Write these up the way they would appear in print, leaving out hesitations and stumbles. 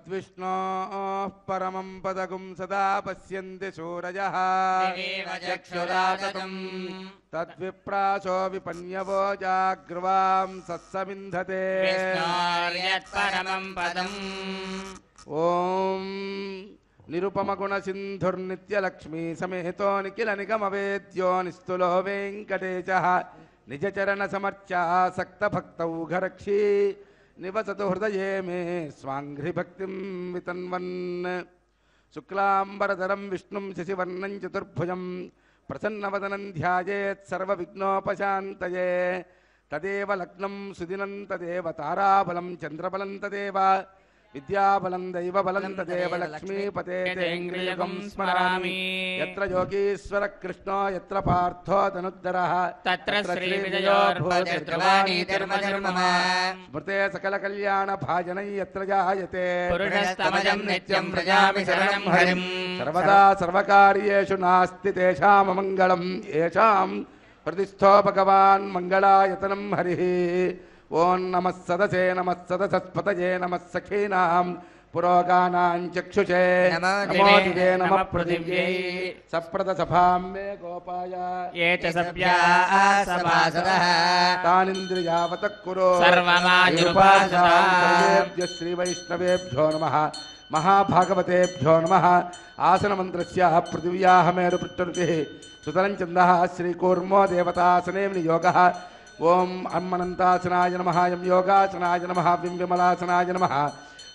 तद्विष्णोः परमं पदगुं सदा पश्यन्ति सूरजः तद्विप्रासो विपन्यवो जाग्रवां सत्समिन्धते ॐ निरुपमगुणसिन्धुर्नित्यलक्ष्मी समेतो निखिलनिगमवेद्यो निस्तुलो वेङ्कटेशः निजचरणसमर्च्यासक्तभक्तौ घरक्षी निवसतु हृदये मे स्वाङ्घ्रिभक्तिं वितन्वन् शुक्लाम्बरधरं विष्णुं शशिवर्णं चतुर्भुजं प्रसन्नवदनं ध्यायेत् सर्वविघ्नोपशान्तये तदेव लग्नं सुदिनं तदेव ताराबलं चन्द्रबलं तदेव विद्याबलं दैवबलं तदेव लक्ष्मीपते तेऽङ्घ्रियुगं स्मरामि यत्र योगीश्वर कृष्णो यत्र पार्थो धनुद्धरः तत्र श्रीविजयोर्भूतिर्ध्रुवाणीतिर्मधुर्मम स्मृते सकलकल्याणभाजनै यत्र जायते पुरुषस्तमजं नित्यं व्रजामि शरणं हरिं सर्वदा सर्वकार्येषु नास्ति तेषाममङ्गलं येषां हृदिस्थो भगवान् मङ्गलायतनं हरिः ओं नमः सदसे नमः सदसस्पतये नमः सखीनां पुरोगानां चक्षुषे नमो दिवे नमः पृथिव्यै सप्रदसभां मे गोपाय ये च सभ्याः सभासदः तानिन्द्रियावतः कुरु सर्वमायुर्भासतां श्रीवैष्णवेभ्यो नमः महाभागवतेभ्यो नमः आसनमन्त्रस्य पृथिव्याः मेरुपृष्ठरुचिः सुतलं छन्दः श्रीकूर्मो देवतासने नियोगः ओम अम्मनन्तासनाय नमः यं योगासनाय नमः विं विमलासनाय नमः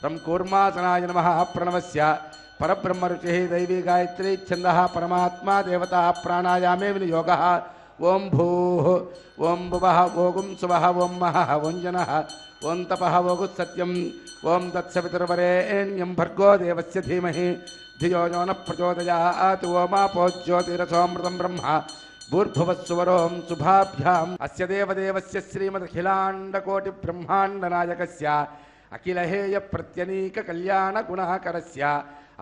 रं कूर्मासनाय नमः प्रणवस्य परब्रह्मरुचिः दैवी गायत्री छन्दः परमात्मा देवता प्राणायामे विनियोगः ओं भूः ओं भुवः ओगुं सुवः ओं महः ओं जनः ओं तपः ओगुः सत्यम् ओं तत्सवितुर्वरेण्यं भर्गो देवस्य धीमहि धियो यो नः प्रचोदयात् ओमापो ज्योतिरसोऽमृतं ब्रह्म भूर्भुवस्सुवरों शुभाभ्याम् अस्य देवदेवस्य श्रीमदखिलाण्डकोटिब्रह्माण्डनायकस्य अखिलहेयप्रत्यनीककल्याणगुणाकरस्य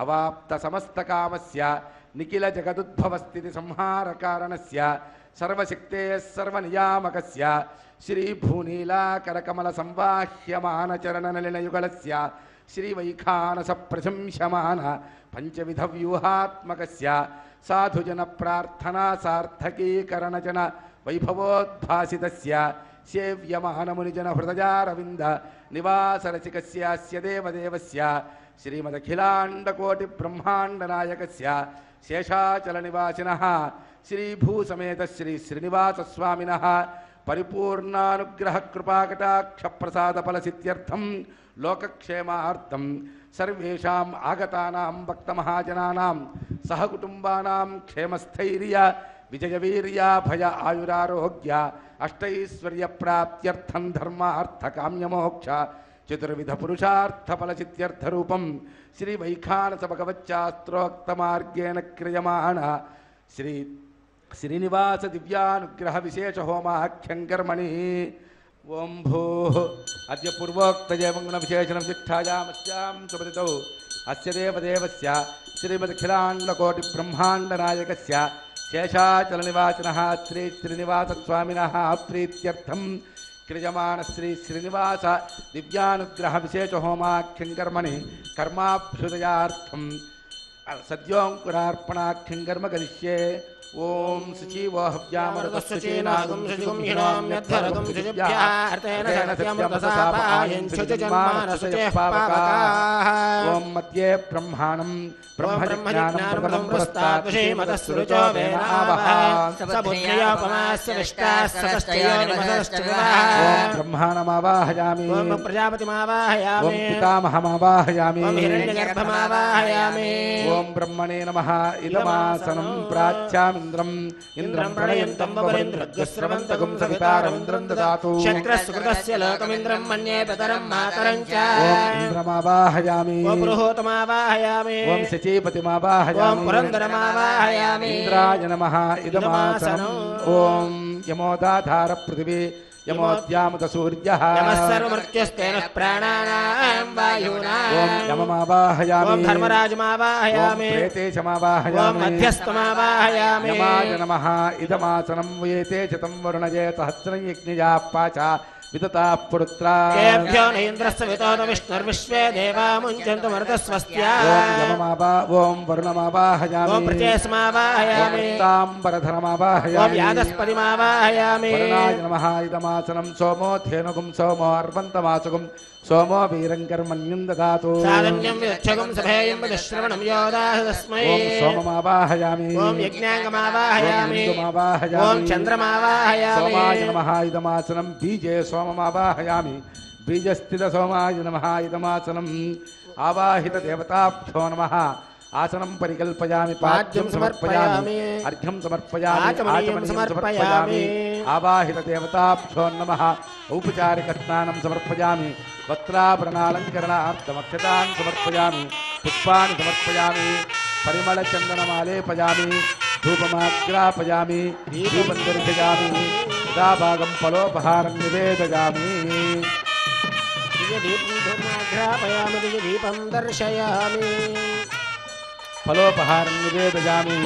अवाप्तसमस्तकामस्य निखिलजगदुद्भवस्थितिसंहारकारणस्य सर्वशक्तेः सर्वनियामकस्य श्रीभूनीलाकरकमलसंवाह्यमानचरणनलिनयुगलस्य श्रीवैखानसप्रशंस्यमान पञ्चविधव्यूहात्मकस्य साधुजन प्रार्थना सार्थकीकरणजन वैभवोद्भासितस्य सेव्यमानमुनिजन हृदयारविन्द निवासरसिकस्य देवदेवस्य श्रीमदखिलाण्डकोटिब्रह्माण्डनायकस्य शेषाचलनिवासिनः श्रीभूसमेत श्री श्रीनिवासस्वामिनः परिपूर्णानुग्रहकृपाकटाक्षप्रसादफलसिद्ध्यर्थं लोकक्षेमार्थं सर्वेषाम् आगतानां भक्तमहाजनानां सहकुटुम्बानां क्षेमस्थैर्य विजयवीर्य भय आयुरारोग्य अष्टैश्वर्यप्राप्त्यर्थं धर्मार्थकाम्यमोक्ष चतुर्विधपुरुषार्थफलसिद्ध्यर्थरूपं श्रीवैखानसभगवच्चास्त्रोक्तमार्गेण क्रियमाण श्री श्रीनिवास दिव्यानुग्रह विशेष होमाख्यं कर्मणि ओं भूः अद्य पूर्वोक्तजैवगुण विशेषणं शिक्षायामस्यां सुपतितौ अस्य देवदेवस्य श्रीमदखिलाण्डकोटिब्रह्माण्डनायकस्य शेषाचलनिवासिनः श्री श्रीनिवासस्वामिनः प्रीत्यर्थं क्रियमाण श्री श्रीनिवास दिव्यानुग्रह विशेष होमाख्यं कर्मणि कर्माभ्युदयार्थं सद्योऽङ्कुरार्पणाख्यं कर्म करिष्ये ओं शुचिवो हव्यामरुतश्चेनागुं शुचिगुं हिणाम्यद्धरगुं शुचिभ्यार्तेन सत्यमृतसापायं शुचिजन्मानशुचेः पावकाः ओं मध्ये ब्रह्माणं ब्रह्मज्ञानं पुरस्तात् विषेमतस्सुरुचो वेनावः सबुद्ध्योपमास्य विष्टास्ततश्चयो निमसश्चविवः ओं ब्रह्माणमावाहयामि ओं प्रजापतिमावाहयामि ओं पितामहमावाहयामि ओं हिरण्यगर्भमावाहयामि ओं ब्रह्मणे नमः इदमासनं प्राच्यामि इंद्रं प्रणयन्तं वरेन्द्रज्ञस्रवन्तगुं सवितारमिन्द्रं ददातु शक्रस्कृतस्य लोकमिन्द्रं मन्ये पितरं मातरं च ओं इन्द्रमावाहयामि ओं पुरुहूतमावाहयामि ओं शचीपतिमावाहयामि ओं पुरन्दरमावाहयामि इन्द्राय नमः इदमासनं ओं यमोदाधार पृथिवी यमोद्यामुत सूर्यः यमः सर्वमृत्युस्तेन प्राणानां वायूनाम् ओं यममावाहयामि ओं धर्मराजमावाहयामि ओं प्रेतेशमावाहयामि ओं मध्यस्थमावाहयामि यमाय नमः इदमासनं वयेते च तं वरुणये सहस्रं यज्ञया पाच विदताः पुरुत्रा तेभ्यो न इन्द्रस्य वितो न विष्णुर्विश्वे देवा मुञ्चन्तु मरुतस्वस्त्या ॐ वरुणमावाहयामि ॐ प्रचेस्मावाहयामि ताम्बरधरमावाहयामि ॐ यादस्पतिमावाहयामि वरुणाय नमः इदमासनं सोमो धेनुगुं सोमो अर्वन्तमासुगुं सोमो वीरङ्कर्मण्यं ददातु साधन्यं विदक्षगुं सभेयं विदश्रवणं योदाह तस्मै ॐ सोममावाहयामि ॐ यज्ञाङ्गमावाहयामि यज्ञमावाहयामि ॐ चन्द्रमावाहयामि सोमाय नमः इदमासनं बीजे सोममावाहयामि बीजस्थित सोमाय नमः इदमासनम् आवाहित देवताभ्यो नमः आसनं परिकल्पयामि पाद्यं समर्पयामि अर्घ्यं समर्पयामि आचमनीयं समर्पयामि आवाहित देवताभ्यो नमः औपचारिक स्नानं समर्पयामि वस्त्राभरणालङ्करणार्थमक्षतान् समर्पयामि पुष्पाणि समर्पयामि परिमलचन्दनमालेपयामि धूपमाग्रापयामि दीपं दर्शयामि यदाभागं फलोपहारं निवेदयामि दिव्यदीपं धूमाघ्रापयामि दिव्यदीपं दर्शयामि फलोपहारं निवेदयामि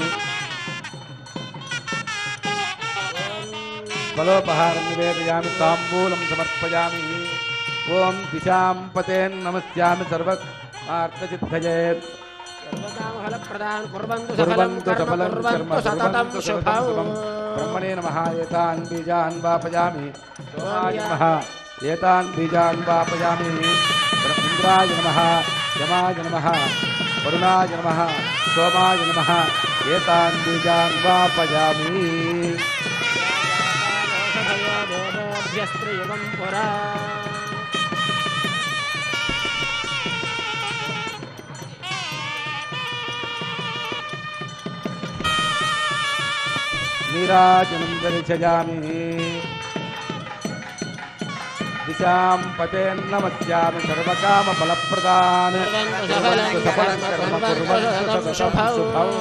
फलोपहारं निवेदयामि ताम्बूलं समर्पयामि ॐ दिशां पतेन्नमस्यामि सर्वार्थसिद्धये सर्वकामफलप्रदान् कुर्वन्तु कुर्वन्तु सफलं कर्म सततं शुभं ब्रह्मणे नमः एतान् बीजान् वापयामि सोमाय नमः एतान् बीजान् वापयामि इन्द्राय नमः यमाय नमः वरुणाय नमः सोमाय नमः एतान् बीजान् वापयामि देवेभ्यस्त्रियुगं पुरा नीराजनं दर्शयामि दिशां पतेन्नमस्यामि सर्वकामफलप्रदान् सफलं कर्म कुर्वन्तु सततं शुभं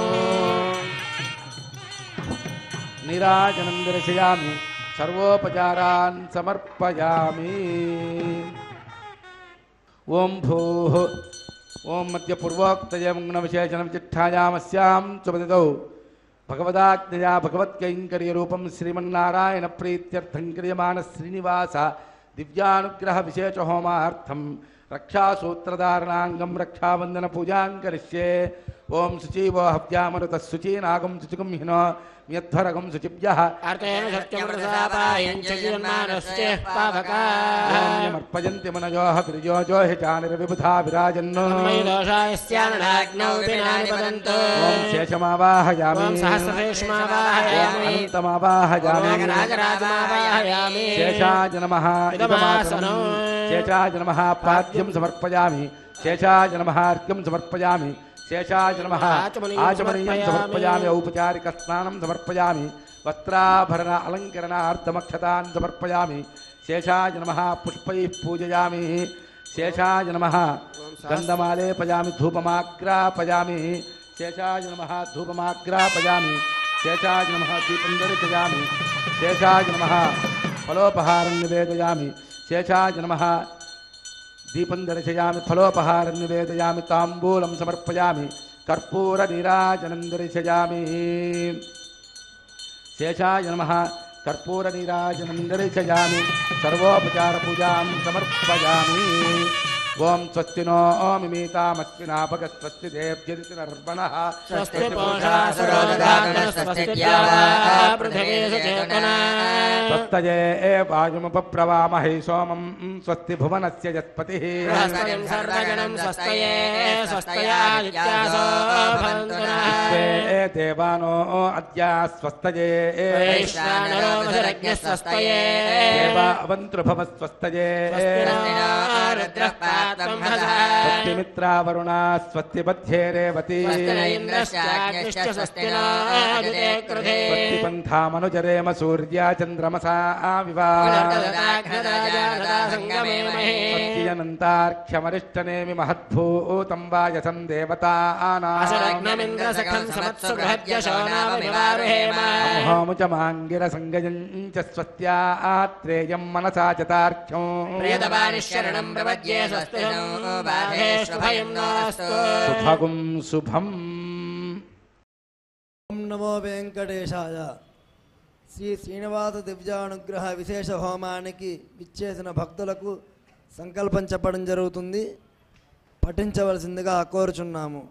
नीराजनं दर्शयामि सर्वोपचारान् समर्पयामि ॐ भूः ॐ मध्यपूर्वोक्तये गुणविशेषणविचिट्ठायामस्यां सुपतितौ भगवदाज्ञया भगवत्कैङ्कर्यरूपं श्रीमन्नारायणप्रीत्यर्थं क्रियमाण श्रीनिवास दिव्यानुग्रहविशेषहोमार्थं रक्षासूत्रधारणाङ्गं रक्षाबन्धनपूजां करिष्ये ॐ शुचीवो हव्यामरुतः शुचीनागं शुचिगं हिनो यध्वरगं शुचिभ्यः अर्तेन सत्यमृतसापायं च जीवन्मानस्य पावकाः अर्पयन्ति मनयोः गिरिजोजो हि चानिर्विबुधा विराजन्नो मयि दोषाय स्याननाग्नौ विनानि वदन्तु ॐ शेषमावाहयामि ॐ सहस्रशेषमावाहयामि अनन्तमावाहयामि नागराजमावाहयामि शेषाय नमः इदमासनं शेषाय नमः पाद्यं समर्पयामि शेषाय नमः अर्घ्यं समर्पयामि शेषाय नमः आचमनीयं समर्पयामि औपचारिकस्नानं समर्पयामि वस्त्राभरण अलङ्करणार्थमक्षतान् समर्पयामि शेषाय नमः पुष्पैः पूजयामि शेषाय नमः गन्धमालेपयामि धूपमाग्रापयामि शेषाय नमः धूपमाग्रापयामि शेषाय नमः दीपं दर्शयामि शेषाय नमः फलोपहारं निवेदयामि शेषाय नमः दीपं दर्शयामि फलोपहारं निवेदयामि ताम्बूलं समर्पयामि कर्पूरनीराजनं दर्शयामि शेषाय नमः कर्पूरनीराजनं दर्शयामि सर्वोपचारपूजां समर्पयामि ॐ स्वस्ति नो मिमीतामस्मिनापगस्वस्ति देव्यदितिनर्पणः स्वस्ति पूषासुरोदधातनः स्वस्ति द्यावा पृथिवी सुचेतना स्वस्तये वायुमुपप्रवामहे सोमं स्वस्ति भुवनस्य यत्पतिः बृहस्पतिं सर्वजनं स्वस्तये स्वस्तयादित्यासो भवन्तु नः विश्वे देवानो अद्या स्वस्तये वैश्वानरो वसुरज्ञः स्वस्तये देवावन्तृभवस्वस्तये रुद्रः पात्रं हसः स्वस्तिमित्रा वरुणा स्वस्ति मध्ये रेवती स्वस्ति न इन्द्रश्चाग्निश्च स्वस्ति नो अदिते कृधे स्वस्तिपन्थामनुचरेम सूर्या चन्द्रमसा विवा स्वस्तियनन्तार्क्ष्यमरिष्टनेमि महद्भूतं वायसं देवतानाम् असुरग्नमिन्द्रसखं समत्सु बृहद्यशो नामनिवारुहेम होमुचमाङ्गिरसङ्गयं च स्वस्त्या आत्रेयं मनसा च तार्क्ष्यं प्रियतपानिशरणं प्रपद्ये स्वस्ति नो बाधेषु भयं नास्तु शुभम् ओम नमो वेंकटेशाय శ్రీ శ్రీనివాస దివ్యానుగ్రహ విశేష హోమానికి విచ్చేసిన భక్తులకు సంకల్పం చెప్పడం జరుగుతుంది. పఠించవలసిందిగా కోరుచున్నాము.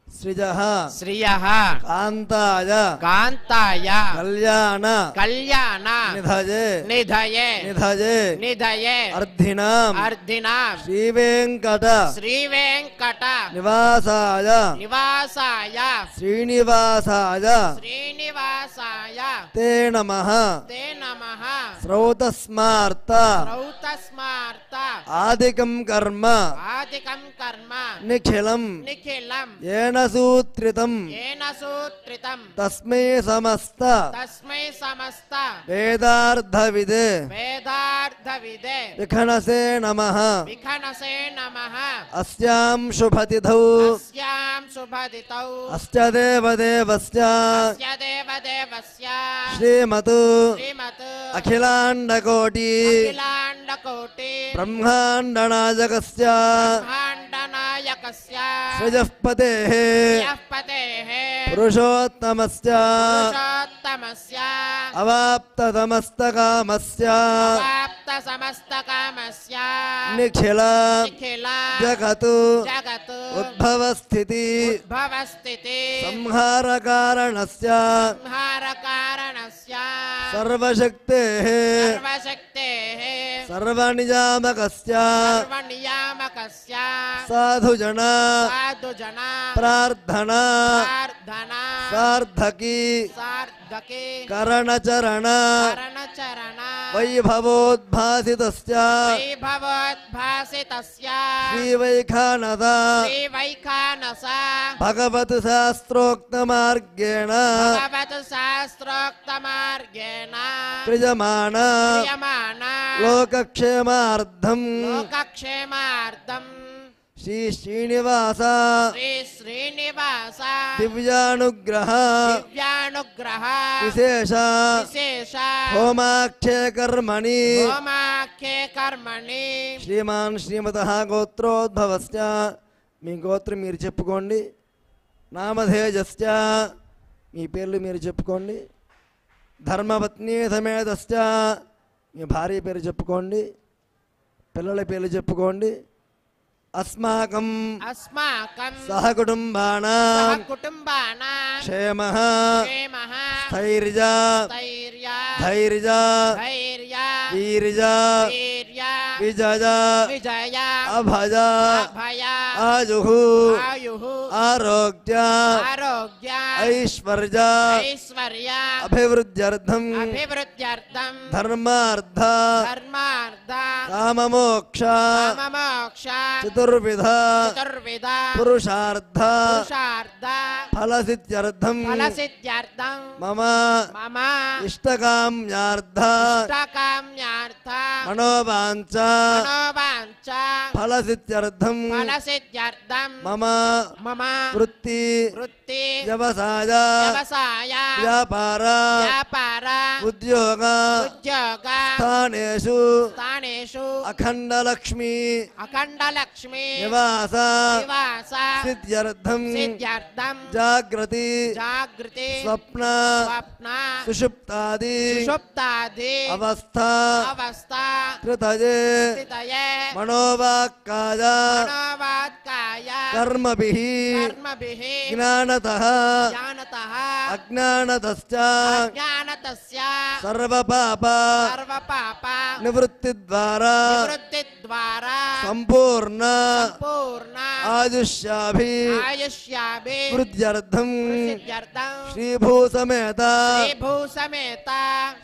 శ్రీజః శ్రియః కాంతాయ కాంతాయ కళ్యాణ కళ్యాణ నిధయే నిధయే నిధయే నిధయే అర్ధినాం అర్ధినాం శ్రీవేంకట శ్రీవేంకట నివాసాయ నివాసాయ శ్రీనివాసాయ శ్రీనివాసాయ తే నమః తే నమః శ్రౌతస్మార్త రౌతస్మార్త ఆదికం కర్మ ఆదికం కర్మ నిఖిలం నిఖిలం ఏన సూత్రితం ఏన సూత్రితం తస్మై సమస్త తస్మై సమస్త వేదార్థవిదే వేదార్థవిదే విఖనసే నమః విఖనసే నమః అస్యాం శుభతిథౌ అస్యాం శుభదితౌ అష్టదేవదేవస్య అస్య దేవదేవస్య శ్రీమత్ శ్రీమత్ అఖిలాండకోటి అఖిలాండకోటి బ్రహ్మాండనాయకస్య బ్రహ్మాండనాయకస్య సృజఃపతేః యఃపతేః పురుషోత్తమస్య పురుషోత్తమస్య అవాప్తతమస్తకామస్య ప్రాప్త సమస్తకామస్య నిఖిల నిఖిల జగత్ జగత్ ఉద్భవస్థితి ఉద్భవస్థితి సంహారకారణస్య సంహారకారణస్య సర్వశక్తేః సర్వశక్తేః సర్వనియామకస్య సర్వనియామకస్య సాధుజన సాధుజన ప్రార్థన ప్రార్థన సార్థకి సార్థకే కరణచరణ కరణచరణ వైభవోద్భాసితస్య వైభవోద్భాసితస్య శ్రీవైఖానద శ్రీవైఖానస భగవత్ శాస్త్రోక్తమార్గేణ భగవత్ శాస్త్రోక్తమార్గేణ క్రియమాణ క్రియమాణ లోకక్షేమార్థం లోకక్షేమార్థం శ్రీ శ్రీనివాస శ్రీ శ్రీనివాస దివ్యానుగ్రహ దివ్యానుగ్రహ విశేష విశేష హోమాఖ్యే కర్మణి హోమాఖ్యే కర్మణి శ్రీమాన్ శ్రీమతః గోత్రోద్భవస్య మీ గోత్రం మీరు చెప్పుకోండి. నామధేయస్య మీ పేర్లు మీరు చెప్పుకోండి. ధర్మపత్ని సమేతస్య మీ భార్య పేరు చెప్పుకోండి. పిల్లల పేర్లు చెప్పుకోండి. అస్మాకం అస్మాకం సహకుటుంబానాం కుటుంబానాం క్షేమః క్షేమః స్థైర్య స్థైర్య ధైర్య ధైర్య వీర్య వీర్య విజయ విజయ అభయ అభయ ఆయుః ఆయుః ఆరోగ్య ఆరోగ్య ఐశ్వర్య ఐశ్వర్య అభివృద్ధ్యర్థం అభివృద్ధ్యర్థం ధర్మార్థ ధర్మార్థ కామమోక్ష కామమోక్ష చతుర్విధ చతుర్విధ పురుషార్థ పురుషార్థ ఫలసిద్ధ్యర్థం ఫలసిద్ధ్యర్థం మమ మమ ఇష్టకామ్యార్థ ఇష్టకామ్యార్థ మనోవాంఛ మనోవాంఛ ఫలసిద్ధ్యర్థం ఫలసిద్ధ్యర్థం మమ మమ వృత్తి వృత్తి వ్యవసాయ వ్యవసాయ వ్యాపార వ్యాపార ఉద్యోగ ఉద్యోగ స్థానేషు స్థానేషు అఖండలక్ష్మి అఖండలక్ష్మి నివాస నివాస సిద్ధ్యర్థం సిద్ధ్యర్థం జాగ్రతి జాగృతి స్వప్న స్వప్న సుషుప్తాది సుషుప్తాది అవస్థ అవస్థ త్రితయే స్థితయే మనోవాక్కాయ మనోవాక్కాయ కర్మభిః కర్మభిః జ్ఞానతః జ్ఞానతః అజ్ఞానతశ్చ అజ్ఞానతస్య సర్వపాప సర్వపాప నివృత్తి ద్వారా నివృత్తి ద్వారా సంపూర్ణ పూర్ణ ఆయుష్యాభి ఆయుష్యాభి వృద్ధ్యర్థం సిద్ధ్యర్థం శ్రీభూసమేత శ్రీభూసమేత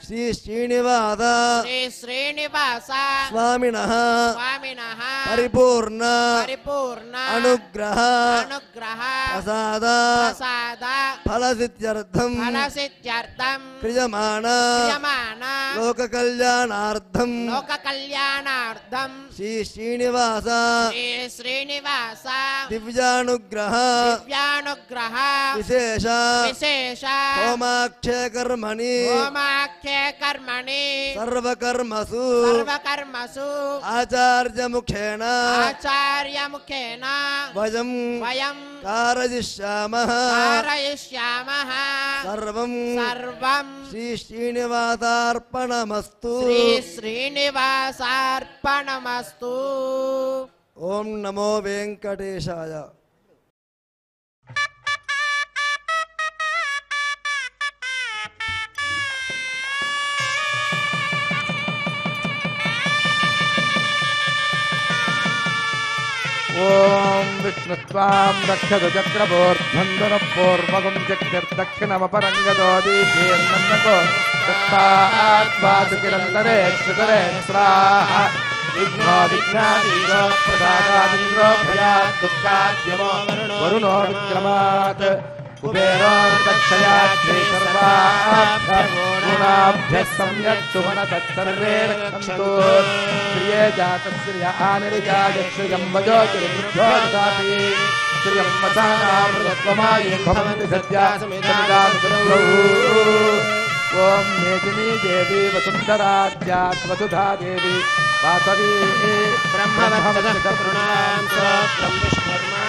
శ్రీ శ్రీనివాస శ్రీ శ్రీనివాస స్వామినః స్వామినః పరిపూర్ణ పరిపూర్ణ అనుగ్రహ అనుగ్రహ ప్రసాద ప్రసాద ఫలసిద్ధ్యర్థం ఫలసిద్ధ్యర్థం క్రియమాణ క్రియమాణ లోక కళ్యాణార్థం లోక కళ్యాణార్థం శ్రీ శ్రీనివాస శ్రీ శ్రీనివాస దివ్యానుగ్రహ దివ్యానుగ్రహ విశేష విశేష హోమాక్షయ కర్మణి హోమాఖ్యే కర్మణి సర్వకర్మసు సర్వకర్మసు ఆచార్యముఖేన ఆచార్యముఖేన వయం వయం కారయిష్యామః कारयिष्यामः సర్వం सर्वं శ్రీ శ్రీనివాసార్పణమస్తు श्री श्रीनिवासार्पणमस्तु। ఓం నమో వెంకటేశాయ. ఓం విష్ణుత్వాం రక్షతు చక్రబోర్ధ్వంధనపూర్వకం చక్తిర్దక్షిణమపరంగదోదీర్నన్నకో దత్తాత్వాసుకిరంతరే క్షితరే స్రాహ విఘ్నో విఘ్నాదీశో ప్రసాదాదింద్రో భయాత్ దుఃఖాద్యమో వరుణో విక్రమాత్ కుబేరో దక్షయాత్ శ్రీసర్వాభ్యः సమ్యక్ సుమనతత్సర్వే రక్షन्तు ప్రియే జాతశ్రియ ఆనిర్జాయ శ్రియం వజోతిర్బుద్ధ్యోదాపి శ్రియం వసానామృతత్వమాయే భవంతి సద్యా సమిదానుగ్రహౌ. ఓం మేదినీ దేవి వసుంధరాజ్యాత్ వసుధా దేవి వాసవీ ब्रह्मवत्सदकरुणां स्तोत्रं विष्णुर्मा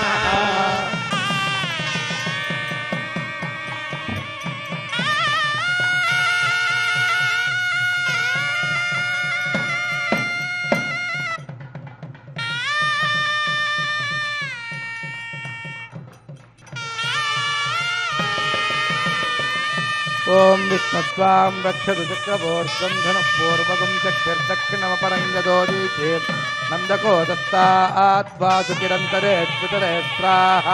ఓం విష్ణుత్వాం రక్షతు చక్రబోర్ధ్వం ధనపూర్వకం చక్తిర్దక్షిణమపరంగదోదీచేర్ నందకో దత్తాత్వాసుకిరంతరే క్షితరే స్రాహ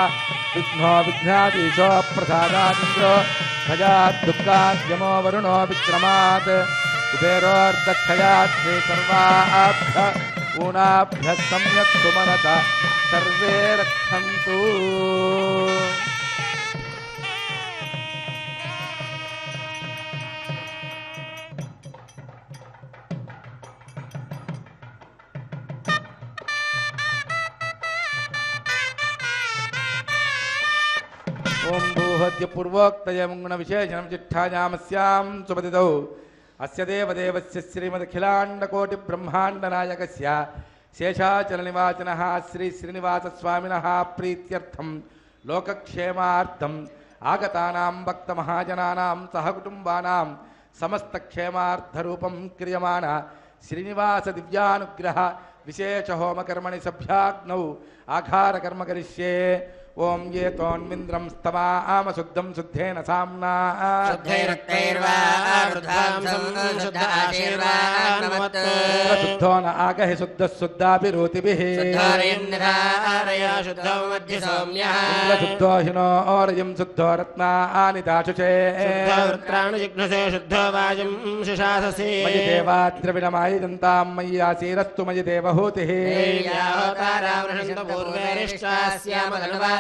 విఘ్నో విఘ్నాదీశో ప్రసాదాదింద్రో భయాత్ దుఃఖాద్యమో వరుణో విక్రమాత్ కుబేరోర్దక్షయాత్ శ్రీసర్వాభ్య ఊనాభ్యः సమ్యక్ సుమనత సర్వే రక్షन्तు. ఓం భూహద్య పూర్వోక్తయముగుణ విశేషణం చిట్టాయామస్యాం సుపతితౌ అస్య దేవదేవస్య శ్రీమదఖిలాండకోటి బ్రహ్మాండనాయకస్య శేషాచలనివాచనః శ్రీ శ్రీనివాసస్వామినः ప్రీత్యర్థం లోకక్షేమార్థం ఆగతానాం భక్తమహాజనానాం సహకుటుంబానాం సమస్తక్షేమార్థరూపం క్రియమాణ శ్రీనివాస దివ్యానుగ్రహ విశేష హోమకర్మణి సభ్యాగ్నౌ ఆఘారకర్మ కరిష్యే. ఓం ఏ తోన్మింద్రం స్తమామ శుద్ధం శుద్ధేన సామ్నా शुद्धैरुक्तैर्वा वृद्धांसं शुद्ध आशीर्वाणमत् శుద్ధో న ఆగహి శుద్ధ శుద్ధాభిరోతిభిః शुद्धारयन्निधारय शुद्धो मध्य सौम्यः శుద్ధో హినోరయం శుద్ధో రత్నాని దాశుషే शुद्धवृत्राणुजिघ्नसे शुद्धो वायुं शिशाससि మయి దేవాద్రవిణమాయిదంతాం మయి ఆసీరస్తు మయి దేవహూతిః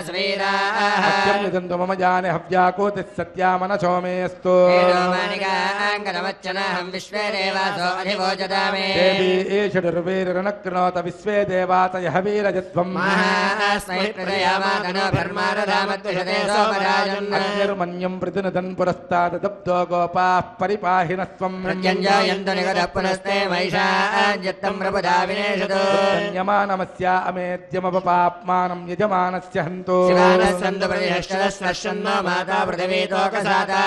సత్యం నిదంతు మమ జానే హవ్యాకోతిః సత్యామనసో మేస్తు దేవీ ఈషడుర్వీరనక్నోత విశ్వే దేవాతయ వీరజధ్వం అగ్నిర్మన్యం ప్రతినదన్ పురస్తాదబ్దో గోపాః పరిపాహినస్వం ధన్యమానమస్య అమేద్యమపపాప్మానం యజమానస్య హంతో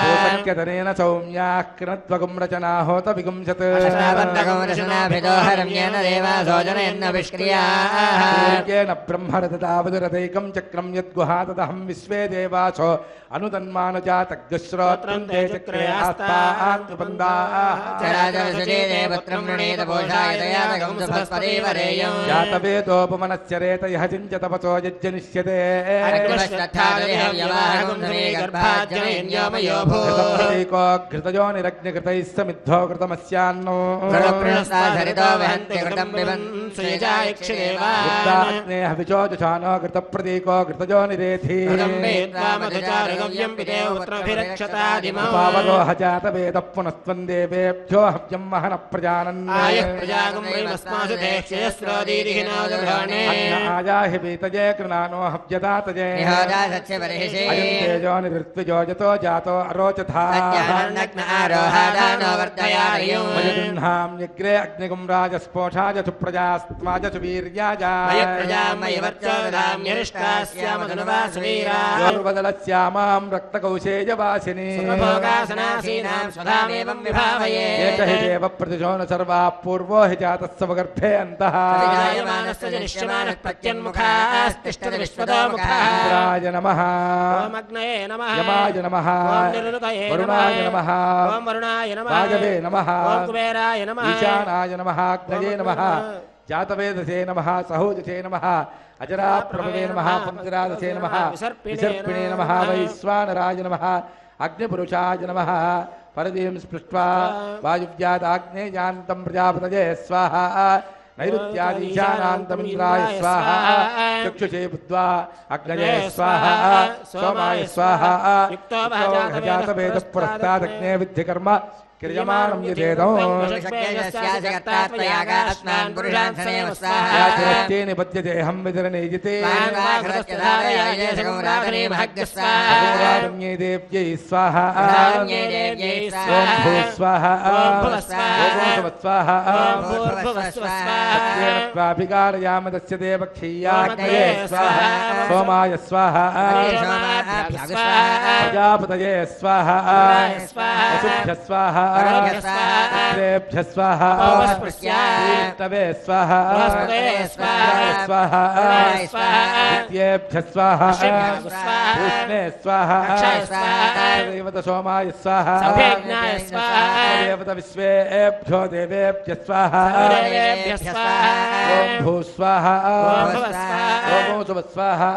భూసఖ్యతనేన సౌమ్యాః కృణద్వగం రచనా హోత విగుంసత్ సూర్యేణ బ్రహ్మరథావదురథైకం చక్రం యద్గుహాతదహం విశ్వే దేవాసో అనుతన్మానుజాతగ్శ్రోత్రం తే చక్రే ఆస్తాన్ జాతవేదోపమనస్య రేతయః చించ తపసో యజ్జనిష్యతే ఘృతయో నిరగ్నిఘృతైः సమిద్ధో ఘృతమస్యాన్నో भगप्रस्ताधरितो वहन्ति घृतं पिबन् युक्ताग्नेः विचोदशानो घृतप्रतीको घृतजो निरेधि पावरोह जातवेदः पुनस्त्वं देवेभ्यो हव्यं महनः प्रजानन् आयाहि वीतजे कृणानो हव्यदातजे अयं तेजो निवृत्तिजो यतो जातो अरोचथा मयगृह्णाम्यग्रे अग्निगुं राजस्पोषाय सुप्रजास्त्वाय सुवीर्याजार्वदलस्यामां रक्तकौशेयवासिनी एक हि देव प्रतिशो न सर्वा पूर्वो हि जातस्य वगर्भे अन्तः इंद्राय नमः यमाय नमः वरुणाय नमः वायवे नमः ईशानाय नमः अग्नये नमः जातवेदसे नमः सहोजसे नमः अजराप्रभवे नमः पंचरादसे नमः विसर्पिणे नमः वैश्वानराय नमः अग्निपुरुषाय नमः परदीं स्पृष्ट्वा वायुव्यादाग्नेयान्तं प्रजापतये स्वाहा नैऋत्यादीशानान्तमिन्द्राय स्वाहा चक्षुषे बुद्ध्वा अग्नये स्वाहा सोमाय स्वाहा जातवेदः पुरस्तादग्ने विद्धिकर्म क्रियमाणं यदेदो याचिरस्ते निपत्यते अहं विदरनेजिते अघोरारण्ये देव्यै स्वाहा ॐ भूस्वाहा ॐ भुवस्वाहा ॐ देवक्षीयाग्नये स्वाहा सोमाय स्वाहा प्रजापतये स्वाहा वसुभ्यः स्वाहा देभ्यः स्वाहा तवे स्वाहा स्वाहा नित्येभ्यः स्वाहा कृष्णे स्वाहा देवत सोमाय स्वाहा देवत विश्वेभ्यो देवेभ्यः स्वाहा ॐ भूस्वाहा ॐ सुवस्वाहा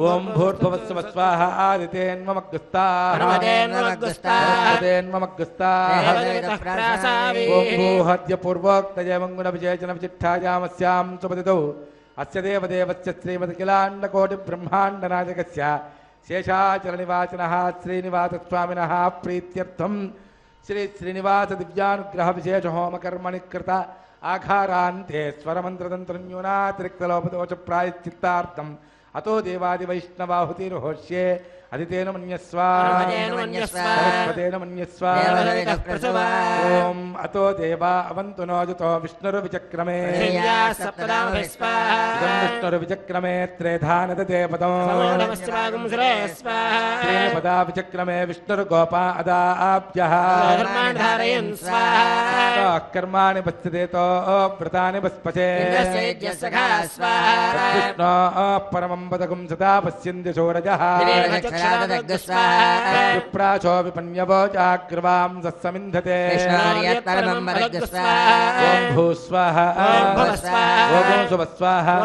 ओम भूर्भुवस्सुः स्वाहा आदितेन्मग्गस्ताः ओम भूहद्य पूर्वोक्तये मंगुणविजयजन विचिट्ठायामस्यां सुपतितौ अस्य देवदेवस्य श्रीमद्किलाण्डकोटिब्रह्माण्डनायकस्य शेषाचलनिवासिनः श्रीनिवासस्वामिनः प्रीत्यर्थं श्री श्रीनिवास दिव्यानुग्रह विशेष होमकर्मणि कृत आघारान्ते स्वरमन्त्रतन्त्रन्यूनातिरिक्तलोपदोष प्रायश्चित्तार्थम् अतो देवादि वैष्णवाहुतिर्होष्ये अदितेन मन्यस्व सरस्वतेन मन्यस्व ओम अतो देवा अवन्तु नो जुतो विष्णुर्विचक्रमे विष्णुर्विचक्रमे त्रेधानदते पदं पदा विचक्रमे विष्णुर्गोपा अदाभ्यः कर्माणि पश्यते तो व्रतानि पस्पचे विष्णो परमं पदकं सदा पश्यन्ति शोरजः विप्राचो विपन्यवो जाग्रवां सत्समिन्धते ओम भूस्वाहा ओम सुवस्वाहा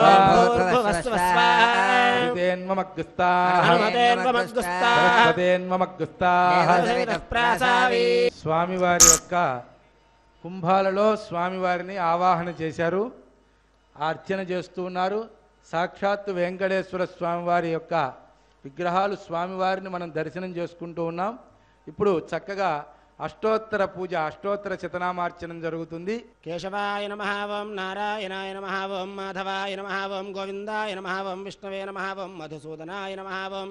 స్వామివారి యొక్క కుంభాలలో స్వామివారిని ఆవాహన చేశారు, అర్చన చేస్తూ ఉన్నారు. సాక్షాత్తు వెంకటేశ్వర స్వామివారి యొక్క విగ్రహాలు స్వామివారిని మనం దర్శనం చేసుకుంటూ ఉన్నాం. ఇప్పుడు చక్కగా అష్టోత్తర పూజ, అష్టోత్తర శతనామార్చనం జరుగుతుంది. కేశవాయ నమః ఓం నారాయణాయ నమః ఓం మాధవాయ నమః ఓం గోవిందాయ నమః ఓం విష్ణవే నమః ఓం మధుసూదనాయ నమః ఓం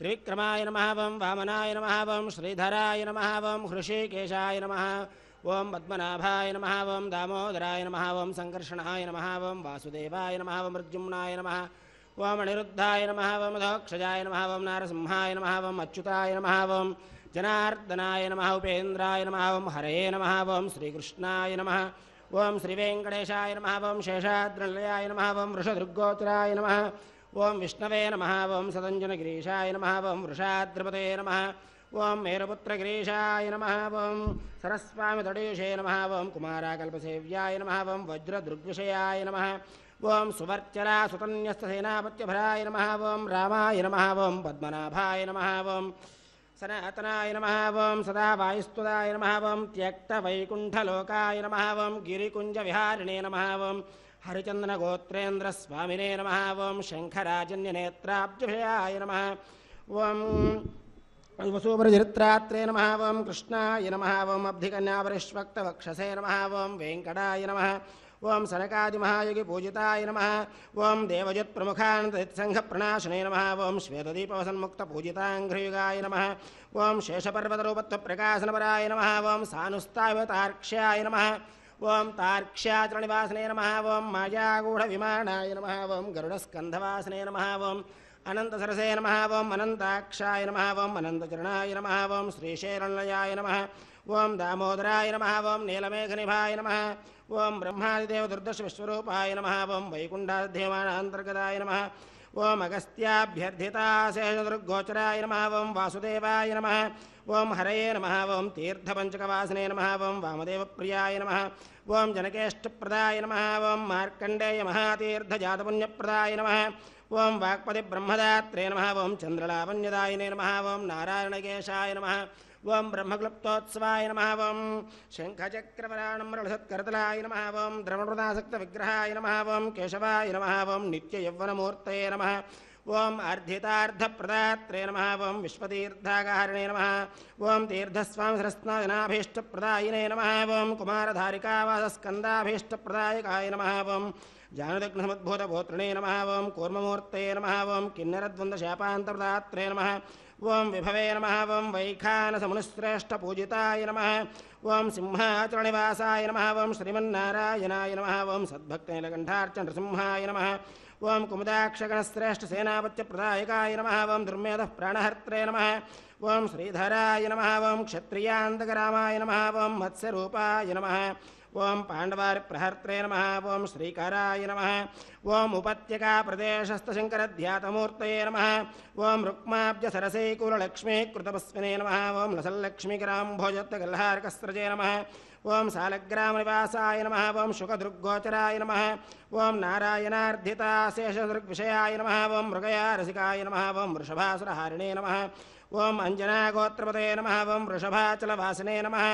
త్రివిక్రమాయ నమః ఓం వామనాయ నమః ఓం శ్రీధరాయ నమః ఓం హృషికేశాయ నమః ఓం పద్మనాభాయ నమః ఓం దామోదరాయ నమః ఓం సంకర్షణాయ నమః ఓం వాసుదేవాయ నమః ఓం మృత్యుమ్నాయ నమః ఓం అనిరుద్ధాయ నమః ఓం మధోక్షజాయ నమః ఓం నారసింహాయ నమః ఓం అచ్యుతాయ నమః ఓం జనార్దనాయ నమః ఉపేంద్రాయ నమః ఓం హరయే నమః ఓం శ్రీకృష్ణాయ నమః ఓం శ్రీవేంకటేశాయ నమః ఓం శేషాద్రినిలయాయ నమః ఓం వృషదృగ్గోత్రాయ నమః ఓం విష్ణవే నమః ఓం సదంజనగిరీశాయ నమః ఓం వృషాద్రిపతే నమః ఓం మేరుపుత్రగిరీశాయ నమః ఓం సరస్వామి తడీషే నమః ఓం కుమారాకల్పసేవ్యాయ నమః ఓం వజ్రదృగ్విషయాయ నమః ఓం సువర్చరా సుతన్యస్తసేనాపత్యభరాయ నమః ఓం రామాయ నమః ఓం పద్మనాభాయ నమః ఓం సనాతనాయ నమః ఓం సదా వాయుస్తుదాయ నమః ఓం త్యక్తవైకుంఠలోకాయ నమః ఓం గిరికుంజవిహారిణే నమః ఓం హరిచందనగోత్రేంద్రస్వామినే నమః ఓం శంఖరాజన్యనేత్రాబ్జయాయ నమః ఓం వసూపరిచరిత్రాత్రే నమః ఓం కృష్ణాయ నమః ఓం అబ్ధికన్యాపరిష్వక్తవక్షసే నమః ఓం వెంకటాయ నమః ఓం సనకాదిమహాయోగి పూజితాయ నమః ఓం దేవజత్ప్రముఖానందసంఘప్రణాశనే నమః ఓం శ్వేతదీపవసన్ముక్తపూజితాంఘ్రయుగాయ నమః ఓం శేషపర్వతరూపత్వప్రకాశనపరాయ నమః ఓం సానుస్తావతార్క్ష్యాయ నమః ఓం తార్క్ష్యాచలనివాసనే నమః ఓం మాయాగూఢవిమానాయ నమః ఓం గరుడస్కంధవాసనే నమః ఓం అనంతసరసే నమః ఓం అనంతాక్షాయ నమః ఓం అనంతచరణాయ నమః ఓం శ్రీశైలనిలయాయ నమః ఓం దామోదరాయ నమః ఓం నీలమేఘనిభాయ నమః ఓం బ్రహ్మాదిదేవ దుర్దశ విశ్వరూపాయ నమః ఓం వైకుంఠాధ్యమానాంతర్గతాయ నమః ఓం అగస్త్యాభ్యర్థితాశేషదుర్గోచరాయ నమః ఓం వాసుదేవాయ నమః ఓం హరయే నమః ఓం తీర్థపంచకవాసనే నమః ఓం వామదేవప్రియాయ నమః ఓం జనకేష్టప్రదాయ నమః ఓం మార్కండేయ మహాతీర్థజాతపుణ్యప్రదాయ నమః ఓం వాక్పతి బ్రహ్మదాత్రే నమః ఓం చంద్రలావణ్యదాయినే నమః ఓం నారాయణకేశాయ నమః ఓం బ్రహ్మక్లుప్తోత్సవాయ నమః ఓం శంఖచక్రవరాణమరళసత్కరతలాయ నమః ఓం ద్రవణృదాసక్త విగ్రహాయ నమః ఓం కేశవాయ నమః ఓం నిత్యయౌవనమూర్తయే నమః ఓం అర్ధితార్థప్రదాత్రే నమః ఓం విశ్వతీర్థాగారిణే నమః ఓం తీర్థస్వామి సరస్నాజనాభీష్టప్రదాయినే నమః ఓం కుమారధారికావాసస్కందాభీష్టప్రదాయకాయ నమః ఓం జానుదగ్నసముద్భూతభూత్రణే నమః ఓం కూర్మమూర్తయే నమః ఓం కిన్నరద్వంద్వశాపాంతప్రదాత్రే నమః ఓం విభవే నమః ఓం వైఖానసమునిశ్రేష్టపూజితాయ నమః ఓం సింహాచలనివాసాయ నమః ఓం శ్రీమన్నారాయణాయ నమః ఓం సద్భక్తనీలకంఠార్చ నృసింహాయ నమః ఓం కుముదాక్షగణశ్రేష్టసేనాపత్యప్రదాయకాయ నమః ఓం దుర్మేధః ప్రాణహర్త్రే నమః ఓం శ్రీధరాయ నమః ఓం క్షత్రియాంతకరామాయ నమః ఓం మత్స్యరూపాయ నమః ఓం పాండవారిప్రహర్త్రే నమః ఓం శ్రీకరాయ నమః ఓం ఉపత్యకాప్రదేశస్థశంకరధ్యాతమూర్తయే నమః ఓం రుక్మాబ్జసరసైకూలలక్ష్మీకృతపస్మినే నమః ఓం లసల్లక్ష్మీకరాంభోజత్తగల్హారకస్రజే నమః ఓం సాలగ్రామనివాసాయ నమః ఓం శుకదృగ్గోచరాయ నమః ఓం నారాయణార్ధితాశేషదృగ్విషయాయ నమః ఓం మృగయారసికాయ నమః ఓం వృషభాసురహారిణే నమః ఓం అంజనాగోత్రపతే నమః ఓం వృషభాచలవాసనే నమః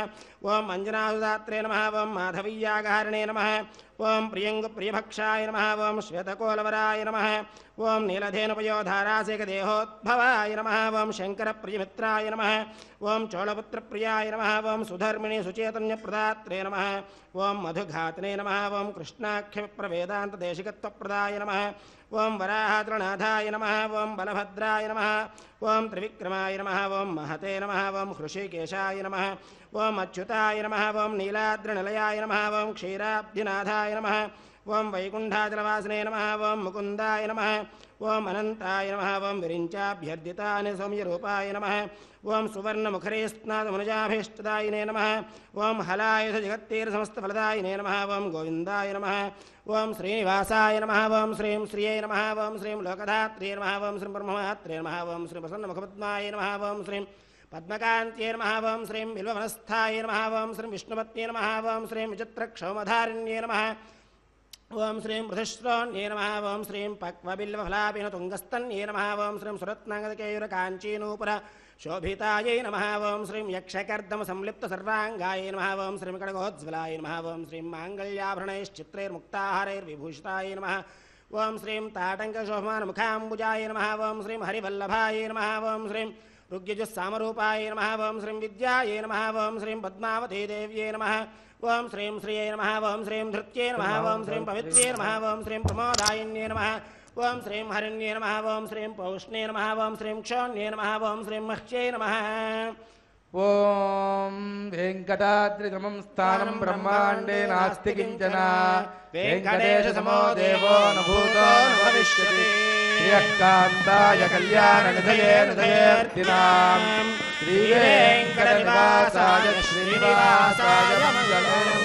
ఓం అంజనాసుదాత్రే నమః ఓం మాధవీయాగారిణే నమః ఓం ప్రియంగుప్రియభక్షాయ నమః ఓం శ్వేతకోలవరాయ నమః ఓం నీలధేనుపయోధారాసేకదేహోద్భవాయ నమః ఓం శంకరప్రియమిత్రాయ నమః ఓం చోళపుత్రప్రియాయ నమః ఓం సుధర్మిణి సుచేతన్యప్రదాత్రే నమః ఓం మధుఘాతనే నమః ఓం కృష్ణాఖ్యవిప్రవేదాంతదేశికత్వప్రదాయ నమః ఓం వరాహాద్రనాథాయ నమః ఓం బలభద్రాయ నమః ఓం త్రివిక్రమాయ నమః ఓం మహతే నమః ఓం హృషికేశాయ నమః ఓం అచ్యుతాయ నమః ఓం నీలాద్రినిలయాయ నమః ఓం క్షీరాబ్ధినాథాయ నమః ఓం వైకుంఠాచలవాసనే నమః ఓం ముకుందాయ నమః ఓం అనంతాయ నమః ఓం విరించాభ్యర్థితాని సౌమ్యరూపాయ నమః ఓం సువర్ణముఖరేస్నాదమనుజాభీష్టదాయినే నమః ఓం హలాయుధ జగత్తీరసమస్తఫలదాయినే నమః ఓం గోవిందాయ నమః ఓం శ్రీనివాసాయ నమః ఓం శ్రీం శ్రియై నమః ఓం శ్రీం లోకధాత్రే నమః ఓం శ్రీం బ్రహ్మమాత్రే నమః ఓం శ్రీ ప్రసన్నముఖపద్మాయ నమః ఓం శ్రీం పద్మకాంత్యై నమః ఓం శ్రీం బిల్వవనస్థాయ నమః ఓం శ్రీం విష్ణుపత్న్యై నమః ఓం శ్రీం విచిత్రక్షౌమధారిణ్యై నమః ఓం శ్రీం మృధుశ్రోణ్యై నమః ఓం శ్రీం పక్వబిల్వఫలాభినతుంగస్తన్యై నమః ఓం శ్రీం సురత్నాంగదకేయురకాంచీనూపుర శోభితాయై నమః ఓం శ్రీం యక్షకర్దమ సంలిప్త సర్వాంగాయై నమః ఓం శ్రీం కడగోజ్వలాయ నమః ఓం శ్రీం మాంగళ్యాభరణైశ్చిత్రైర్ముక్తాహారైర్విభూషితాయ నమః ఓం శ్రీం తాటంకశోభమానముఖాంబుజాయ నమః ఓం శ్రీం హరివల్లభాయ నమః ఓం శ్రీం రుగ్యజుస్సామరూపాయ నమః ఓం శ్రీం విద్యాయై నమః ఓం శ్రీం పద్మావతీ దేవ్యై నమః ఓం శ్రీం శ్రియై నమః ఓం శ్రీం ధృత్యై నమః ఓం శ్రీం పవిత్ర్యై నమః ఓం శ్రీం ప్రమోదాయిన్యై నమః ఓం శ్రీం హరిణ్యై నమః ఓం శ్రీం పౌష్ణ్యై నమః ఓం శ్రీం క్షోణ్యై నమః ఓం శ్రీం మహ్యై నమః ఓం వెంకటాద్రిగమం స్థానం బ్రహ్మాండే నాస్తి కించన వెంకటేశసమో దేవో న భూతో న భవిష్యతి శ్రియకాంతాయ కళ్యాణనిధయే నిధయేర్తినాం శ్రీవేంకటనివాసాయ శ్రీనివాసాయ మంగళం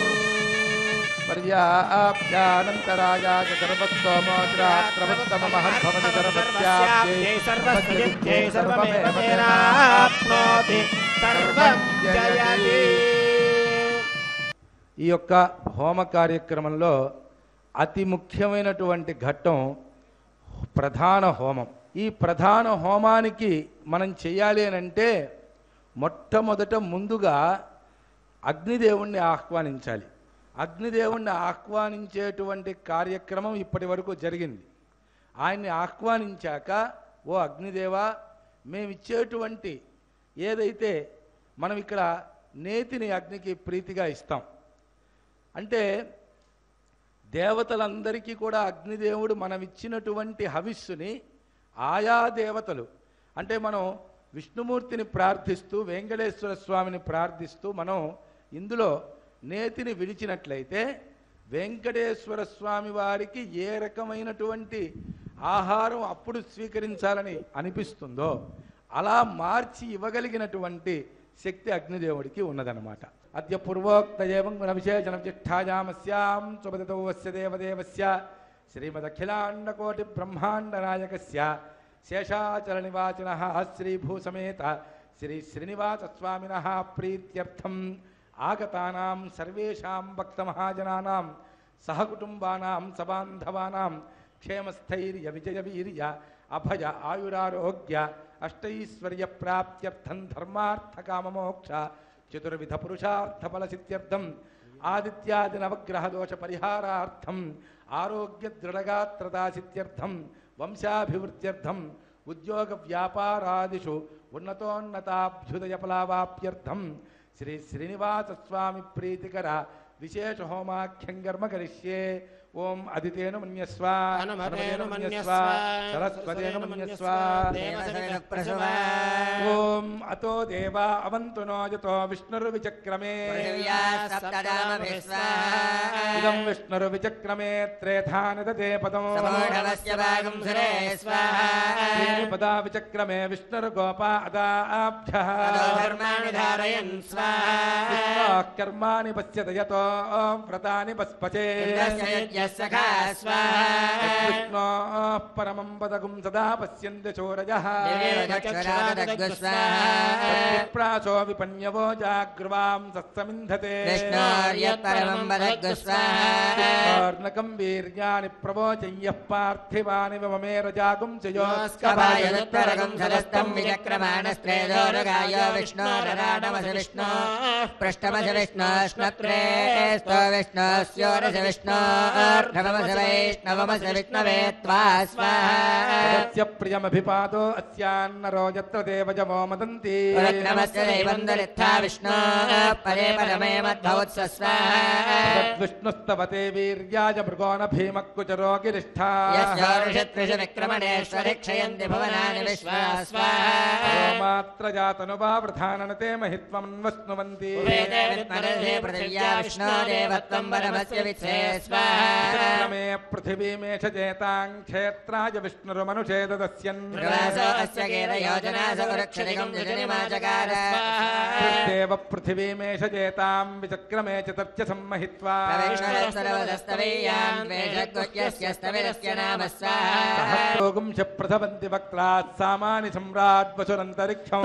పర్యాప్యానంతరాయాచ సర్వత్వమోత్రాత్రవత్తమమహద్భవతి సర్వత్యాప్యై సర్వస్వజిత్యై సర్వమేవ తేనాప్నోతి సర్వం జయతి. ఈ యొక్క హోమ కార్యక్రమంలో అతి ముఖ్యమైనటువంటి ఘట్టం ప్రధాన హోమం. ఈ ప్రధాన హోమానికి మనం చెయ్యాలి అని అంటే మొట్టమొదట ముందుగా అగ్నిదేవుణ్ణి ఆహ్వానించాలి. అగ్నిదేవుణ్ణి ఆహ్వానించేటువంటి కార్యక్రమం ఇప్పటి వరకు జరిగింది. ఆయన్ని ఆహ్వానించాక, ఓ అగ్నిదేవా, మేమిచ్చేటువంటి ఏదైతే మనం ఇక్కడ నేతిని అగ్నికి ప్రీతిగా ఇస్తాం, అంటే దేవతలందరికీ కూడా అగ్నిదేవుడు మనం ఇచ్చినటువంటి హవిస్సుని ఆయా దేవతలు, అంటే మనం విష్ణుమూర్తిని ప్రార్థిస్తూ వెంకటేశ్వర స్వామిని ప్రార్థిస్తూ మనం ఇందులో నేతిని విడిచినట్లయితే వెంకటేశ్వర స్వామి వారికి ఏ రకమైనటువంటి ఆహారం అప్పుడు స్వీకరించాలని అనిపిస్తుందో అలా మార్చి ఇవ్వగలిగినటువంటి శక్తి అగ్నిదేవుడికి ఉన్నదన్నమాట. అద్య పూర్వోక్త ఏవం గుణ విశేషణ జ్యేష్ఠాయామస్యాం సుపదితౌవస్య దేవదేవస్య శ్రీమదఖిలాండకోటి బ్రహ్మాండ నాయకస్య శేషాచల నివాసినః శ్రీభూసమేత శ్రీ శ్రీనివాస స్వామినః ప్రీత్యర్థం ఆగతానాం సర్వేషాం భక్తమహాజనానాం సహకుటుంబానాం సబాంధవానాం క్షేమస్థైర్య విజయవీర్య అభయ ఆయురారోగ్య అష్టైశ్వర్య ప్రాప్త్యర్థం ధర్మార్థకామమోక్ష చతుర్విధ పురుషార్థఫలసిద్ధ్యర్థం ఆదిత్యాది నవగ్రహ దోష పరిహారార్థం ఆరోగ్య దృఢగాత్రదాసిద్ధ్యర్థం వంశాభివృద్ధ్యర్థం ఉద్యోగ వ్యాపారాదిషు ఉన్నతోన్నతాభ్యుదయఫలావాప్యర్థం శ్రీ శ్రీనివాస స్వామి ప్రీతికర విశేష హోమాఖ్యం కర్మ కరిష్యే. ఓం అదితేను మన్యస్వ, హనుమతేను మన్యస్వ, సరస్వతేను మన్యస్వ. ఓం అతో దేవా అవంతు నో యతో విష్ణుర్విచక్రమే ఇదం విష్ణుర్విచక్రమే త్రేధానదతే పదం పదా విచక్రమే విష్ణుర్గోపా అదాభ్యః కర్మాణి పశ్యత యతో వ్రతాని పస్పచే విష్ణో పరమం పదగుం సదా పశ్యంతి చోరయః ప్రాసో విపన్యవో జాగ్రవాం సత్సమింధతే విష్ణోర్నకం వీర్యాని ప్రవోచయ్యః పార్థివాని మమేర జాగుం ప్రియమభిపాదో అస్యాన్నరో యత్ర దేవజమో మదంతి విష్ణుస్తవతే వీర్యాయ మృగోణ భీమక్కుచరో గిరిష్ఠా మాత్ర జాతనువా వృధాననతే మహిత్వమన్వస్నువంతి మే పృథివీమేష చేతాం క్షేత్రాయ విష్ణురుమనుషేదస్యన్ దేవ పృథివీమేష చేతాం విచక్రమే చతర్చ సమ్మహిత్వా సహస్రోగం చ ప్రథవంతి వక్త్రాత్ సామాని సమ్రాడ్వసురంతరిక్షం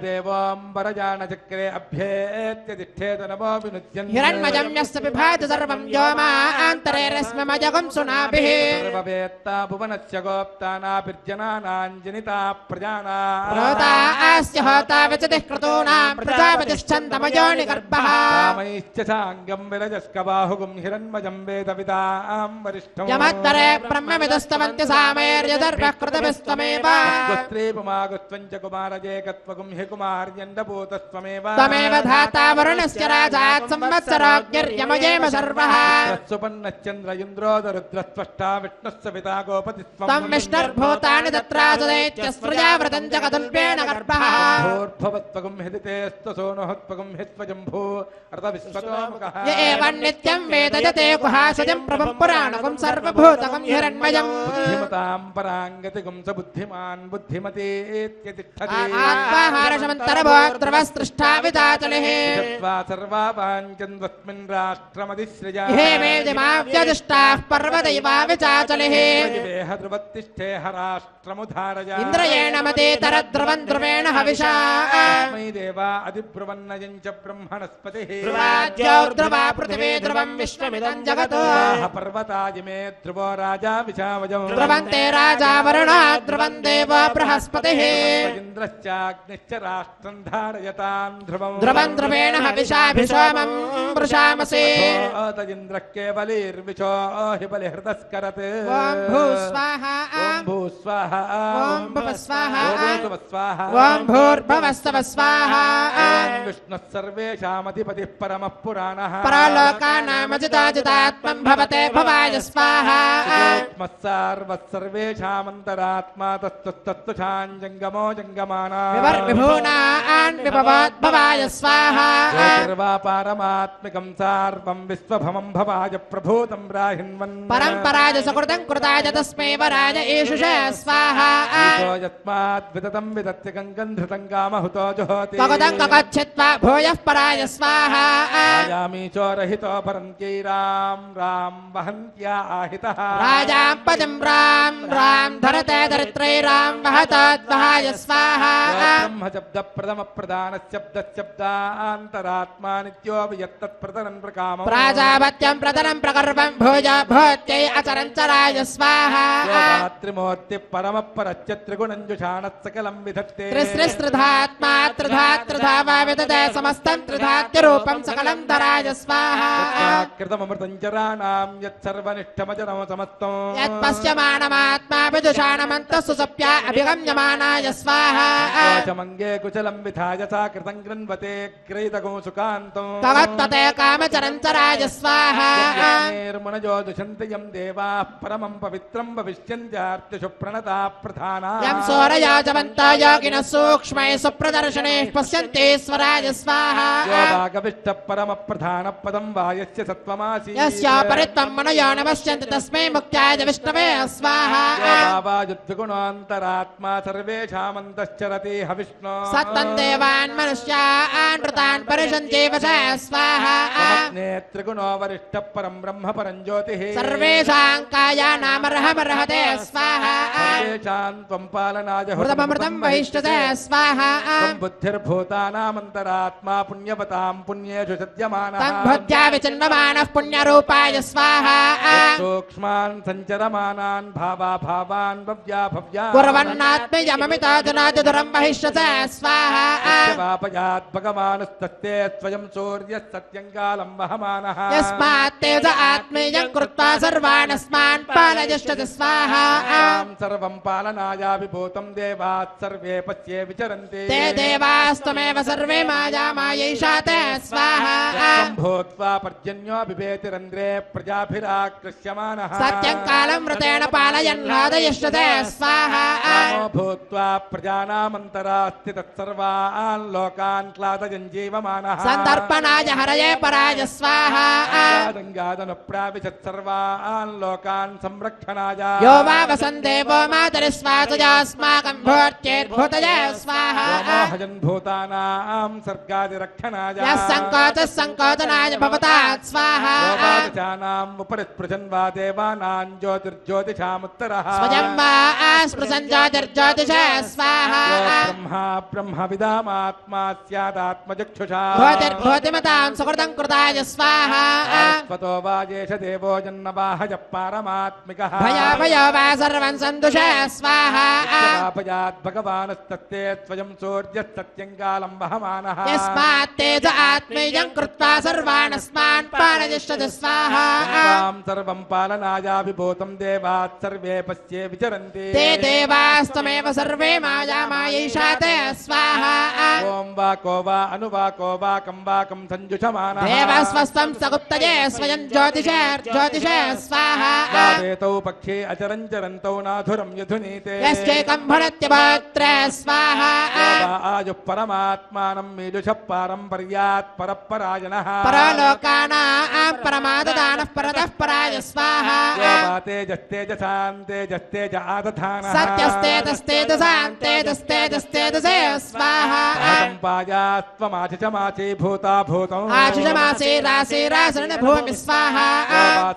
దేవోంబరజానచక్రే అభ్యేత్య తిష్ఠేత నమో వినుద్యన్ హిరణ్మయం యస్య విభాతి సర్వం వ్యోమాంతరే రశ్మిమజగం సునాభిః సర్వవేత్తా భువనస్య గోప్తానాభిర్జనానాం జనితా ప్రజానాం ప్రోతాస్య హోతా విచతిః క్రతూనాం ప్రజాపతిశ్చందమయోని గర్భః కామైశ్చ సాంగం విరజస్కబాహుగుం హిరణ్మయం వేదవిదాం వరిష్ఠం యమత్తరే బ్రహ్మవిదస్తవంతి సామేర్యదర్భః కృతభిస్తమేవ గోత్రేపమాగస్త్వం చ కుమారజేకత్వగుం హి కుమార్యండభూతస్త్వమేవ త్వమేవ ధాతా వరుణస్య రాజాత్ సంవత్సరాగ్యర్యమయేమ సర్వః సుపన్నశ్చంద్ర ఇంద్రోదరుద్రస్త్వష్టా విష్ణుస్స పితా గోపతిస్త్వం తం విష్ణుర్భూతాని తత్రాజదైత్యస్ప్రజావ్రతం జగదుల్పేణ గర్భః భూర్భవత్వగుం హిదితేస్తసోనుహత్వగుం హిత్వజంభూ రతవిశ్వతోముఖః య ఏవం నిత్యం వేదయతే గుహాసజం ప్రభం పురాణకం సర్వభూతకం హిరణ్మయం బుద్ధిమతాం పరాంగతిగుం స బుద్ధిమాన్ బుద్ధిమతేత్యతిష్ఠతి ఆత్మాహారశమంతరభోత్రవస్పృష్టా విదాచలిః సర్వ सर्वावाञ्चन्द्वस्मिन् राष्ट्रमधिसृजा हे वेदिमाव्यदिष्टाः पर्वदैवा विचाचलिः वेह ध्रुवत्तिष्ठेह राष्ट्रमुधारय इन्द्रयेण मदेतरध्रुवं ध्रुवेण हविषा मयि देवा अधिब्रुवन्नयं च ब्रह्मणस्पतिः ध्रुवाद्योर्ध्रुवा पृथिवी ध्रुवं विश्वमिदं जगत् पर्वताजिमे ध्रुवो राजा विशावजम् ध्रुवन्ते राजा वरुणः ध्रुवं देवो बृहस्पतिः इन्द्रश्चाग्निश्च राष्ट्रं धारयतां ध्रुवम् ध्रुवं ध्रुवेण हविषाभिषोमं वृषामसि तजिन्द्रः केवलीर्विशो हि बलिहृतस्करत् ॐ भूस्वाहा ॐ भूस्वाहा ॐ भुवस्वाहा ॐ स्वाहा ॐ भूर्भुवस्सव स्वाहा ॐ विष्णुः सर्वेषामधिपतिः परमः पुराणः परालोकानामजिताजितात्मं भवते भवाय स्वाहा सर्वेषामन्तरात्मा तत्तुच्छाञ्जङ्गमो जङ्गमाना विभूनान् विभवोद्भवाय स्वाहा पारमात्मिकं सार्वं विश्वभमं भवाय प्रभूतं राहिन्वन् परम्पराय सकृतं कृताय तस्मै वराय एषुष स्वाहा यस्माद्विदतं विदत्य गङ्गं धृतं कामहुतो जुहोति कगदं कगच्छित्वा भूयः पराय स्वाहा आयामि चोरहितो परन्त्यै राम राम वहन्त्या आहितः राजां पदं राम राम धरते दरित्रै राम वहतोद्वहाय स्वाहा ब्रह्मशब्दप्रथमप्रधानशब्दशब्दान्तरात्मा नित्यो वियत्तत्प्रतरन् प्रकामम् प्राजापत्यं प्रतरं प्रकर्वं भोज भोत्यै अचरञ्चराय स्वाहा त्रिमूर्तिः परमपरश्च त्रिगुणञ्जुषाणः सकलं विधत्ते त्रिसृस्त्रिधात्मा त्रिधा वा विदते समस्तं त्रिधात्यरूपं सकलं धराय स्वाहा कृतममृतं चराणां यत्सर्वनिष्ठमचरं समस्तं यत्पश्यमानमात्मा विदुषाणमन्तः सुसप्या अभिगम्यमानाय स्वाहा मङ्गे कुशलं विधाय सा कृतं गृह्णवते ग्रहीतगो सुकान्तं तवत्तते कामचरञ्चराय स्वाहा निर्मुनजो दुषन्ति यं देवाः परमं पवित्रं भविष्यन्त्यार्तिषु प्रणता प्रधाना यं सौरयाजवन्तो योगिनः सूक्ष्मैः सुप्रदर्शनैः पश्यन्ति स्वराय स्वाहा योगागविष्टः परमप्रधानपदं वा यस्य सत्त्वमासी यस्यापरित्वं मनयो न पश्यन्ति तस्मै मुख्याय विष्णवे स्वाहा भावायुद्विगुणान्तरात्मा सर्वेषामन्तश्चरति हविष्णो सत्तं देवान् मनुष्यान् वृतान् परिषन्त्येव च स्वाहा नेत्रिगुणो वरिष्ठः परं ब्रह्म परं ज्योतिः सर्वेषां कायानामर्हमर्हते स्वाहा सर्वेषां त्वं पालनाय हृदमृतं वहिष्ठते स्वाहा त्वं बुद्धिर्भूतानामन्तरात्मा पुण्यवतां पुण्येषु सद्यमानः तं भुज्या विचिन्वमानः पुण्यरूपाय स्वाहा सूक्ष्मान् सञ्चरमानान् भावान् भव्या भव्या कुर्वन्नात्मयममितो जुनादिदुरं वहिष्ठते स्वाहा वापयात् भगवानस्तस्ते स्वयं सूर्यः सत्यङ्गालं वहमानः यस्मात् तेज आत्मेयं कृत्वा सर्वानस्मान् पालयिष्यति स्वाहा सर्वं पालनाया विभूतं देवात् सर्वे पश्ये विचरन्ति ते देवास्त्वमेव सर्वे मायैषा ते स्वाहा भूत्वा पर्जन्यो बिभेतिरन्ध्रे प्रजाभिराकृष्यमानः सत्यं कालं मृतेन पालयन् लादयिष्यते स्वाहा भूत्वा प्रजानामन्तरास्ति तत्सर्वान् लोकान् क्लादयन् जीवमानः सन्दर्पणाय हरये पराय स्वाहा गङ्गादनुप्राविशत् सर्वान् लोकान् संरक्षणाय यो वा वसन्देवो मातरिस्वातयास्माकं भूत्यैर्भूतये स्वाहा हजन् भूतानां सर्गादिरक्षणाय यः सङ्कोचः सङ्कोचनाय भवतात् स्वाहा चानाम् उपरिस्पृशन् वा देवानां ज्योतिर्ज्योतिषामुत्तरः स्वयं वा आस्पृशन् ज्योतिर्ज्योतिष स्वाहा ब्रह्मा ब्रह्मविदामात्मा स्यादात्मचक्षुषा भूतिर्भूतिमतां सुकृतं कृताय स्वाहा स्वतो वा येष देवो जन्मवाहय पारमात्मिकः भयो वा सर्वं सन्दुष स्वाहा पापयात् भगवानस्तस्ते स्वयं सूर्यस्तत्यङ्गालं वहमानः यस्मात् तेज आत्मेयं कृत्वा सर्वानस्मान् पालयिष्यति स्वाहा सर्वं पालनाया विभूतं देवात् सर्वे पश्ये विचरन्ति ते देवास्त्वमेव सर्वे मायैषा ते स्वाहा ओं वाको वा अनुवाको वा कं संजुषमानः देवस्वस्तं सगुप्तये स्वयं ज्योतिष स्वाहा वेतौ पक्षे अचरञ्चरन्तौ नाधुरं यधुनीते यश्चैकं भणत्यभोत्र स्वाहा आयुः परमात्मानं मीजुषः पारम्पर्यात् परपरायणः परलोकानां परमाददानः परतः पराय स्वाहा तेजस्तेजसान्तेजस्तेज आदधानः सत्यस्तेजस्तेजसान्तेजस्तेजस्तेजसे स्वाहा पायास्त्वमाशिषमासी भूता भूतं आशिषमासे रासे रासरण भूमि स्वाहा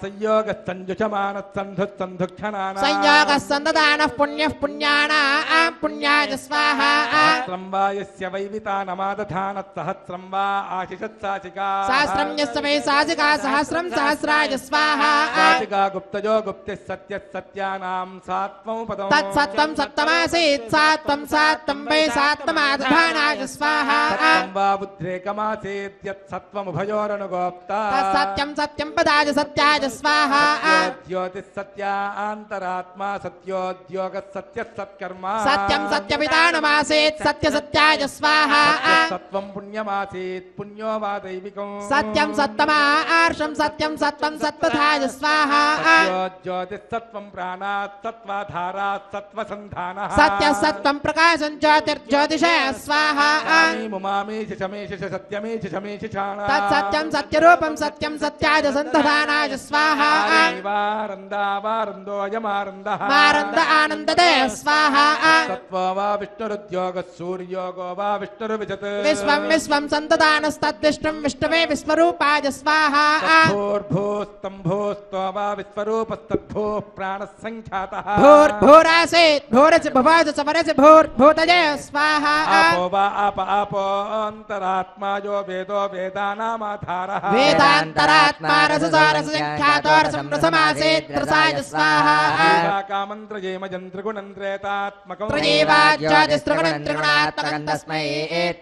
संयोगस्तंजुषमानस्सन्धुस्सन्धुक्षणाना संयोगः सन्ददानः पुण्यः पुण्यानां पुण्याय स्वाहा सहस्रं वा यस्य वैवितानमादधानत्सहस्रं वा आशिषत्साचिका सहस्रं यस्य वै साजिका सहस्रं सहस्राय स्वाहा साचिका गुप्तजो गुप्तिः सत्यः सत्यानां सात्वं पदम् तत्सत्त्वं सत्तमासीत् सात्वं सात्वं वै सात्वमादधानाय स्वाहा सत्वं वा बुद्धेकमासीत् यत् सत्वमुभयोरनुगोप्ता तत्सत्यं सत्यं पदाय सत्याय स्वाहा ज्योतिः सत्यान्तरात्मा सत्योद्योगः सत्यः सत्कर्मा सत्यं सत्यपितानमासीत् सत्यसत्याय स्वाहा सत्वं पुण्यमासीत् पुण्यो वा दैविकम् सत्यं सत्तमा आर्षं सत्यं सत्वं सत्पथाय स्वाहा ज्योतिः सत्वं प्राणात् सत्त्वाधारात् सत्त्वसन्धानः सत्य सत्वं प्रकाशं ज्योतिर्ज्योतिषः स्वाहा मुमामीशि शमेशि सत्यमीशि शमेशि क्षाणा तत्सत्यं सत्यरूपं सत्यं सत्याय सन्तधानाय स्वाहा वारन्दावारन्दोऽयमारन्दः आनन्द आनन्ददे स्वाहा सत्त्वो वा विष्णुरुद्योगः सूर्योगो वा विष्णुरुविजत् विश्वं विश्वं सन्तदानस्तद्विष्णुं विष्णवे विश्वरूपाय स्वाहा भूर्भूस्तम्भूस्तो वा विश्वरूपस्तद्भूः प्राणः सङ्ख्यातः भूरासीत् भूरसि भुवज सवरसि भूर्भूतये स्वाहा आपो वा अन्तरात्मा यो वेदो वेदानामाधारः वेदान्तरात्मा रससारसङ्ख्यातो रसं रसमासीत् रसाय स्वाहा कामन्त्रयेमजन्त्रिगुणन्त्रेतात्मकम् त्रयेवाज्योतिस्त्रिगुणं त्रिगुणात्मकं तस्मै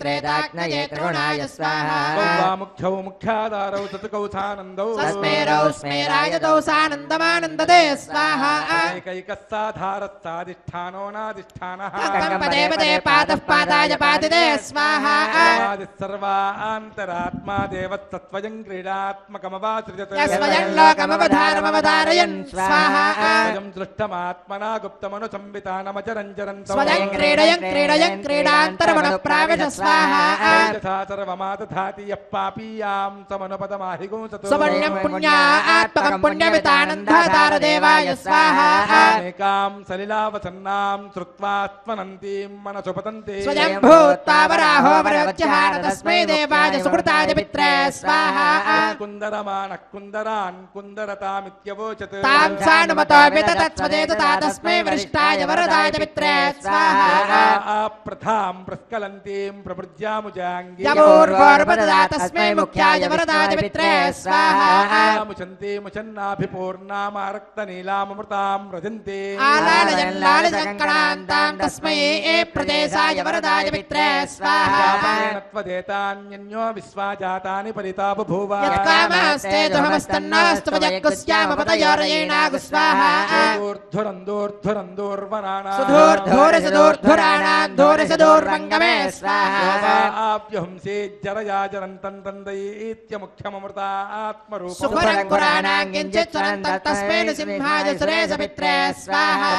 त्रेदाज्ञये त्रिगुणाय स्वाहा वा मुख्यौ मुख्याधारौ चतुकौथानन्दौ तस्मै रौस्मेरायतौ सानन्दमानन्ददे स्वाहा एकैकस्साधारस्साधिष्ठानो नाधिष्ठानः तत्त्वं पदे पदे पादः पादाय पादिदे स्वाहा सर्वान्तरात्मा देवस्तत्त्वयं क्रीडात्मकमवासृजत् यस्वयं लोकमवधारमवधारयन् स्वाहा स्वयं सृष्टमात्मना गुप्तमनुसंवितानमचरञ्चरन्तौ स्वयं क्रीडयन् क्रीडान्तरमनुप्राविश स्वाहा यथा सर्वमादधाति यः पापीयां समनुपदमाहिगुंसतु सुवर्ण्यं पुण्यात्मकं पुण्यमितानन्दधारदेवाय स्वाहा एकां सलिलावसन्नां श्रुत्वात्मनन्तीं मनसु पतन्ति स्वयं भूत्वा वराहो वरवच्यहार तस्मै देवाय सुकृताय पित्रे स्वाहा कुन्दरमानः कुन्दरान् कुन्दरतामित्यवोचत् तां सानुमतो विततत्स्वदेत तस्मै वरिष्ठाय वरदाय पित्रे स्वाहा प्रथां प्रस्खलन्तीं प्रभृज्यामुजाङ्गी यमूर्वोर्वददा तस्मै मुख्याय वरदाय पित्रे स्वाहा मुचन्ति मुचन्नाभिपूर्णामारक्तनीलामृतां व्रजन्ति आलालयन् लालजङ्कणान्तां तस्मै प्रदेशाय वरदाय पित्रे स्वाहा त्वदेतान्यन्यो विश्वाजातानि परिता बभूव यत्कामास्ते तुहमस्तन्नास्तु वजक्कुस्यामपतयोरयेणागु स्वाहा दूर्धुरन्दूर्धुरन्दूर्वराणा सुधूर्धूरसदूर्धुराणां धूरसदूर्वङ्गमे स्वाहा आप्यहंसे जरया जरन्तं तन्दयीत्यमुख्यममृतात्मरूपम् सुखरङ्कुराणां किञ्चित् स्वरन्तं तस्मै नृसिंहाय सुरेश पित्रे स्वाहा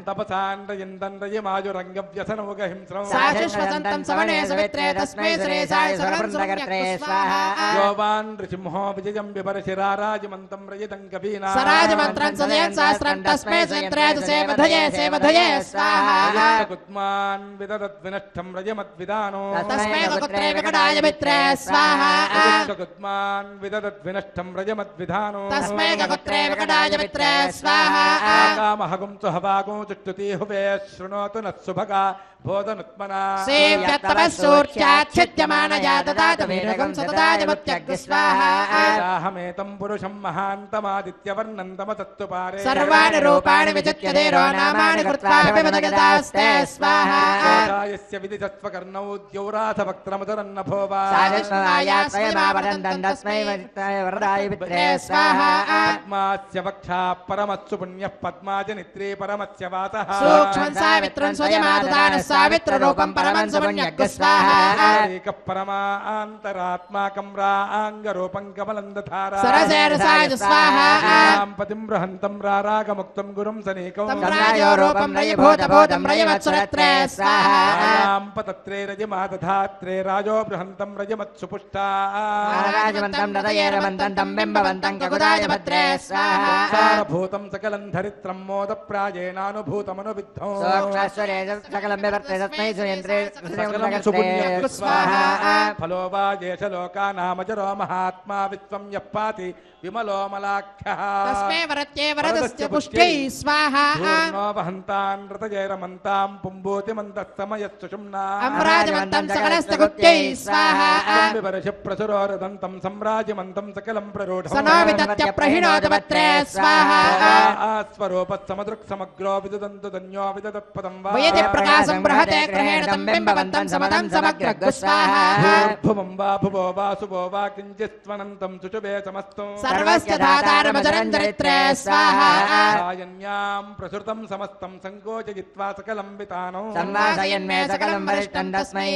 तपसाण्डयिन्दण्डयमाजुरङ्गव्यसनमुगहिंस्रं साशुष्वसन्तं सवने सवित्रे तस्मै सुरेशाय सुरवृन्दकर्त्रे स्वाहा योवान् नृसिंहो विजयं बिभर्षिराराजमन्तं रयितं कवीना सराजमन्त्रं सदयन् सहस्रं तस्मै सुयन्त्रे सेवधये सेवधये स्वाहा कुद्मान् विददद्विनष्टं रजमद्विदानो तस्मै कुत्रे विकटाय पित्रे स्वाहा कुद्मान् विददद्विनष्टं रजमद्विधानो तस्मै कुत्रे विकटाय पित्रे स्वाहा कामहगुं तु हवागुं चुष्टुति हुवे शृणोतु नः सुभगा बोधनुत्मना सेव्यत्तपस्सूर्च्याच्छिद्यमानया ददातु वीरगं सतताजमुत्यग्नि स्वाहा अहमेतं पुरुषं महान्तमादित्यवर्णं तमसत्तुपारे सर्वाणि रूपाणि विचित्य धीरो नामानि कृत्वा विविधगतास्ते स्वाहा यस्य विदितत्वकर्णौ द्यौराथवक्त्रमुदरन्नभो वा साजस्वाया स्वयमावदन्तं तस्मै वरदाय पित्रे स्वाहा पद्मास्य वक्षा परमत्सु पुण्यः पद्माज नित्रे परमस्य वासः सूक्ष्मं सावित्रं स्वयमाददानः सावित्ररूपं परमं सुपुण्यग्नि स्वाहा एकः परमान्तरात्माकं राङ्गरूपं कमलं दधारा सरसेरसाय स्वाहा पतिं बृहन्तं रारागमुक्तं गुरुं सनेकं तं राजोरूपं रयभूतभूतं रयवत्सुरत्रे स्वाहा पतत्रे रजमादधात्रे శ్రీరాజో బృహంతం రజమత్సుపుష్టా రాజమంతం రథయేరమంతం తం బింబవంతం కకుదాయ భద్రే స్వాహా సారభూతం సకలం ధరిత్రం మోదప్రాజేనానుభూతమనువిద్ధం సోక్షాశ్వరే సకలం వివర్తే తస్మై సుయంత్రే సకలం సుపుణ్యం స్వాహా ఫలో వా దేశలోకానామజరో మహాత్మా విశ్వం యః పాతి విమలోమలాఖ్యః తస్మై వరత్యే వరదస్య పుష్ట్యై స్వాహా పూర్ణో వహంతాన్ రతజైరమంతాం పుంబోతిమంతస్తమయస్సుషుమ్నా అమ్రాజమంతం సకలస్తగుప్త్యై స్వాహా వివర్ష ప్రసురోరదంతం సంరాజిమంతం సకలం ప్రరూఢం సనోవితత్య ప్రహిణోతపత్రే స్వాహా స్వరూపస్సమదృక్ సమగ్రో విదుదంతు ధన్యో విదదత్పదం వా వయతి ప్రకాశం బృహతే గ్రహేణ తం బింబవంతం సమతం సమగ్రగ్ స్వాహా భూర్భువం వా భువో వా శుభో వా కించిత్స్వనంతం శుచుభే సమస్తం సర్వస్య ధాతారమజరం దరిత్రే స్వాహా సాయన్యాం ప్రసృతం సమస్తం సంకోచయిత్వా సకలం వితానం సంవాసయన్మే సకలం వరిష్టం తస్మై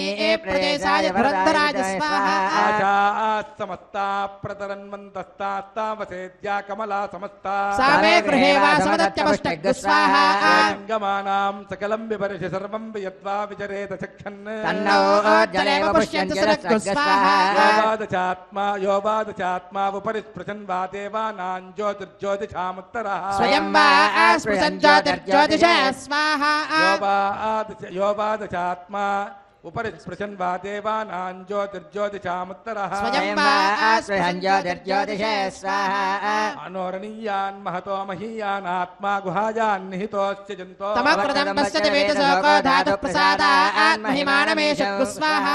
ప్రదేశాయ ధురంధరాజ స్వాహా ఆశాస్తమస్తా ప్రతరన్వంతస్తాస్తావసేద్యా కమలా సమస్తా సామే గృహే వాసమదత్యపుష్టగ్ స్వాహా గమానాం సకలం వివర్ష సర్వం వియద్వా విచరేత చక్షన్ తన్నో జలేవ పుష్యంతి సురగ్ స్వాహా యోవాదచాత్మా ఉపరి స్పృశన్ వా దేవానాం జ్యోతిర్జ్యోతిషాముత్తరః స్వయం వా స్పృశన్ జ్యోతిర్జ్యోతిష స్వాహా యోవాదచాత్మా ఉపరి స్పృశన్ వా దేవానాం జ్యోతిర్జ్యోతిషాముత్తరః స్వయం వా స్పృశన్ జ్యోతిర్జ్యోతిష స్వాహా అనోరణీయాన్ మహతో మహీయాన్ ఆత్మా గుహాయాన్ నిహితోస్య జంతో తమకృతం పశ్యతి వేదశోకో ధాతు ప్రసాదాత్ మహిమానమేషగ్ స్వాహా